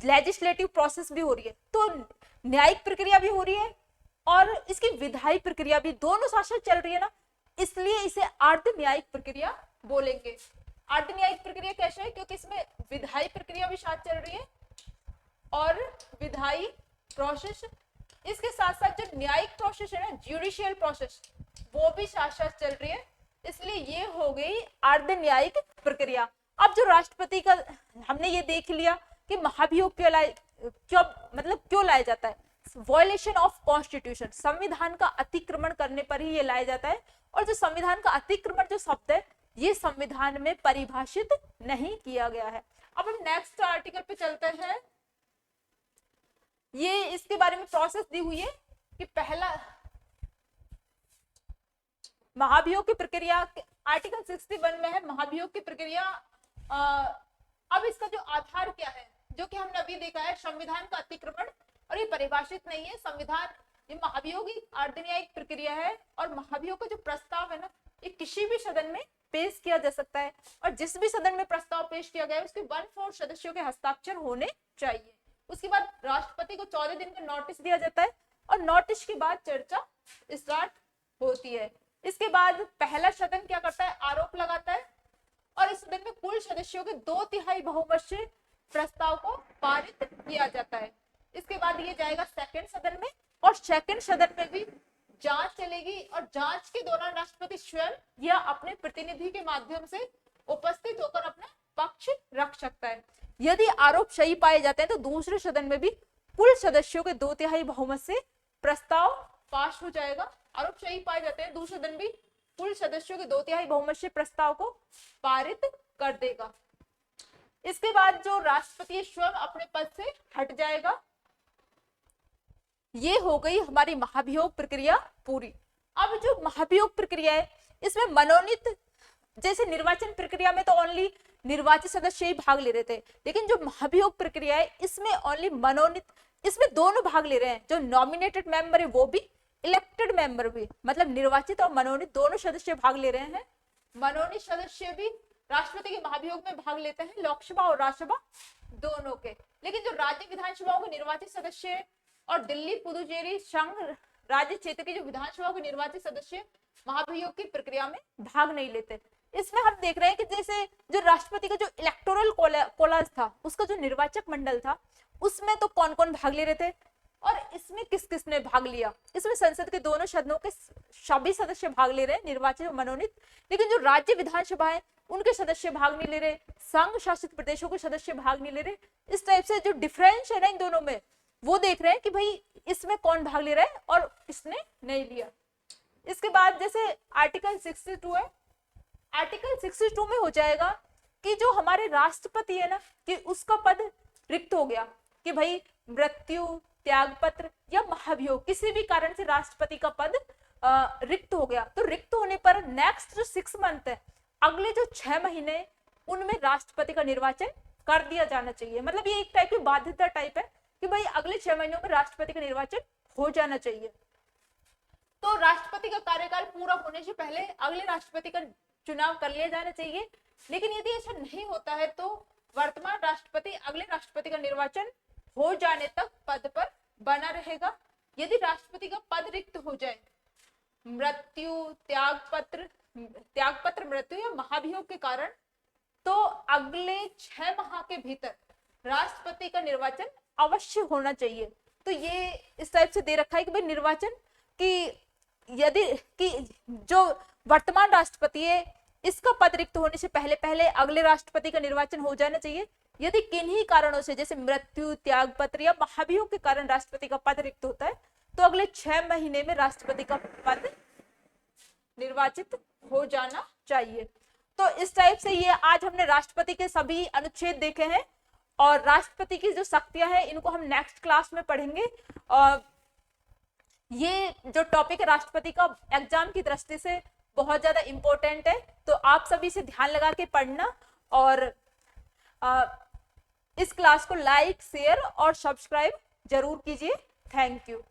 लेजिस्लेटिव प्रोसेस भी हो रही है, तो न्यायिक प्रक्रिया भी हो रही है और इसकी विधायी प्रक्रिया भी, दोनों साथ साथ चल रही है ना, इसलिए इसे अर्ध न्यायिक प्रक्रिया बोलेंगे। अर्ध न्यायिक प्रक्रिया कैसे है? क्योंकि इसमें विधायी प्रक्रिया भी साथ चल रही है और विधायी प्रोसेस, इसके साथ साथ जो न्यायिक प्रोसेस है ना, जुडिशियल प्रोसेस, वो भी साथ साथ चल रही है, इसलिए ये हो गई अर्ध न्यायिक प्रक्रिया। अब जो राष्ट्रपति का हमने ये देख लिया कि महाभियोग क्यों लाया जाता है, वायलेशन ऑफ कॉन्स्टिट्यूशन, संविधान का अतिक्रमण करने पर ही ये लाया जाता है। और जो संविधान का अतिक्रमण जो शब्द है, ये संविधान में परिभाषित नहीं किया गया है। अब हम नेक्स्ट आर्टिकल पे चलते हैं। ये इसके बारे में प्रोसेस दी हुई है कि पहला महाभियोग की प्रक्रिया आर्टिकल 61 में है, महाभियोग की प्रक्रिया। अब इसका जो आधार क्या है, जो कि हमने अभी देखा है, संविधान का अतिक्रमण, और ये परिभाषित नहीं है संविधान। ये महाभियोग अर्ध न्यायिक प्रक्रिया है और महाभियोग का जो प्रस्ताव है ना, ये किसी भी सदन में पेश किया जा सकता है और जिस भी सदन में प्रस्ताव पेश किया गया है उसके 1/4 सदस्यों के हस्ताक्षर होने चाहिए। उसके बाद राष्ट्रपति को 14 दिन का नोटिस दिया जाता है और नोटिस के बाद चर्चा स्टार्ट होती है। इसके बाद पहला सदन क्या करता है, आरोप लगाता है और इस सदन में कुल सदस्यों के 2/3 बहुमत से प्रस्ताव को पारित किया जाता है। इसके बाद ये जाएगा सेकंड सदन में और सेकंड सदन में भी जांच चलेगी और जांच के दौरान राष्ट्रपति स्वयं या अपने प्रतिनिधि के माध्यम से उपस्थित होकर अपना पक्ष रख सकता है। यदि आरोप सही पाए जाते हैं तो दूसरे सदन में भी कुल सदस्यों के 2/3 बहुमत से प्रस्ताव पास हो जाएगा। आरोप सही पाए जाते हैं, दूसरे सदन भी कुल सदस्यों के 2/3 बहुमत से प्रस्ताव को पारित कर देगा। इसके बाद जो राष्ट्रपति स्वयं अपने पद से हट जाएगा। ये हो गई हमारी महाभियोग प्रक्रिया पूरी। अब जो महाभियोग प्रक्रिया है इसमें मनोनीत, जैसे निर्वाचन प्रक्रिया में तो ओनली निर्वाचित सदस्य ही भाग ले रहे थे, लेकिन जो महाभियोग प्रक्रिया है इसमें ओनली मनोनीत, इसमें दोनों भाग ले रहे हैं, जो नॉमिनेटेड मेंबर है वो भी, इलेक्टेड मेंबर भी, मतलब निर्वाचित और मनोनीत दोनों सदस्य भाग ले रहे हैं। मनोनीत सदस्य भी राष्ट्रपति के महाभियोग में भाग लेते हैं, लोकसभा और राज्यसभा दोनों के। लेकिन जो राज्य विधानसभाओं के निर्वाचित सदस्य और दिल्ली पुदुचेरी संघ राज्य क्षेत्र के जो विधानसभाओं के निर्वाचित सदस्य महाभियोग की प्रक्रिया में भाग नहीं लेते। इसमें हम देख रहे हैं कि जैसे जो राष्ट्रपति का जो इलेक्टोरल कॉलेज था, उसका जो निर्वाचक मंडल था, उसमें तो कौन कौन भाग ले रहे थे और इसमें किस किस ने भाग लिया। इसमें संसद के दोनों सदनों के सभी सदस्य भाग ले रहे हैं, निर्वाचित और मनोनीत, लेकिन जो राज्य विधानसभा है उनके सदस्य भाग नहीं ले रहे, संघ शासित प्रदेशों के सदस्य भाग नहीं ले रहे। इस टाइप से जो डिफरेंस है ना इन दोनों में, वो देख रहे हैं कि भाई इसमें कौन भाग ले रहा है और किसने नहीं लिया। इसके बाद जैसे आर्टिकल 62 है, आर्टिकल 62 में हो जाएगा कि जो हमारे राष्ट्रपति है ना, कि उसका पद रिक्त हो गया, कि भाई मृत्यु, त्यागपत्र या महाभियोग किसी भी कारण से राष्ट्रपति का पद रिक्त हो गया, तो रिक्त होने पर नेक्स्ट जो 6 मंथ है, अगले जो 6 महीने, उनमें राष्ट्रपति का निर्वाचन कर दिया जाना चाहिए। मतलब ये एक टाइप की बाध्यता टाइप है कि भाई अगले 6 महीनों में राष्ट्रपति का निर्वाचन हो जाना चाहिए। तो राष्ट्रपति का कार्यकाल पूरा होने से पहले अगले राष्ट्रपति का चुनाव कर लिया जाना चाहिए। लेकिन यदि ऐसा नहीं होता है तो वर्तमान राष्ट्रपति अगले राष्ट्रपति का निर्वाचन हो जाने तक पद पर बना रहेगा। यदि राष्ट्रपति का पद रिक्त हो जाए, मृत्यु, त्यागपत्र मृत्यु या महाभियोग के कारण, तो अगले 6 माह के भीतर राष्ट्रपति का निर्वाचन अवश्य होना चाहिए। तो ये इस टाइप से दे रखा है कि भाई निर्वाचन की यदि कि जो वर्तमान राष्ट्रपति है इसका पद रिक्त होने से पहले पहले अगले राष्ट्रपति का निर्वाचन हो जाना चाहिए। यदि किन्हीं कारणों से जैसे मृत्यु, त्यागपत्र या महाभियोग के कारण राष्ट्रपति का पद रिक्त होता है, तो अगले 6 महीने में राष्ट्रपति का पद निर्वाचित हो जाना चाहिए। तो इस टाइप से ये आज हमने राष्ट्रपति के सभी अनुच्छेद देखे हैं और राष्ट्रपति की जो शक्तियां हैं इनको हम नेक्स्ट क्लास में पढ़ेंगे। और ये जो टॉपिक है राष्ट्रपति का एग्जाम की दृष्टि से बहुत ज्यादा इंपॉर्टेंट है, तो आप सभी से ध्यान लगा के पढ़ना और इस क्लास को लाइक, शेयर और सब्सक्राइब जरूर कीजिए। Thank you.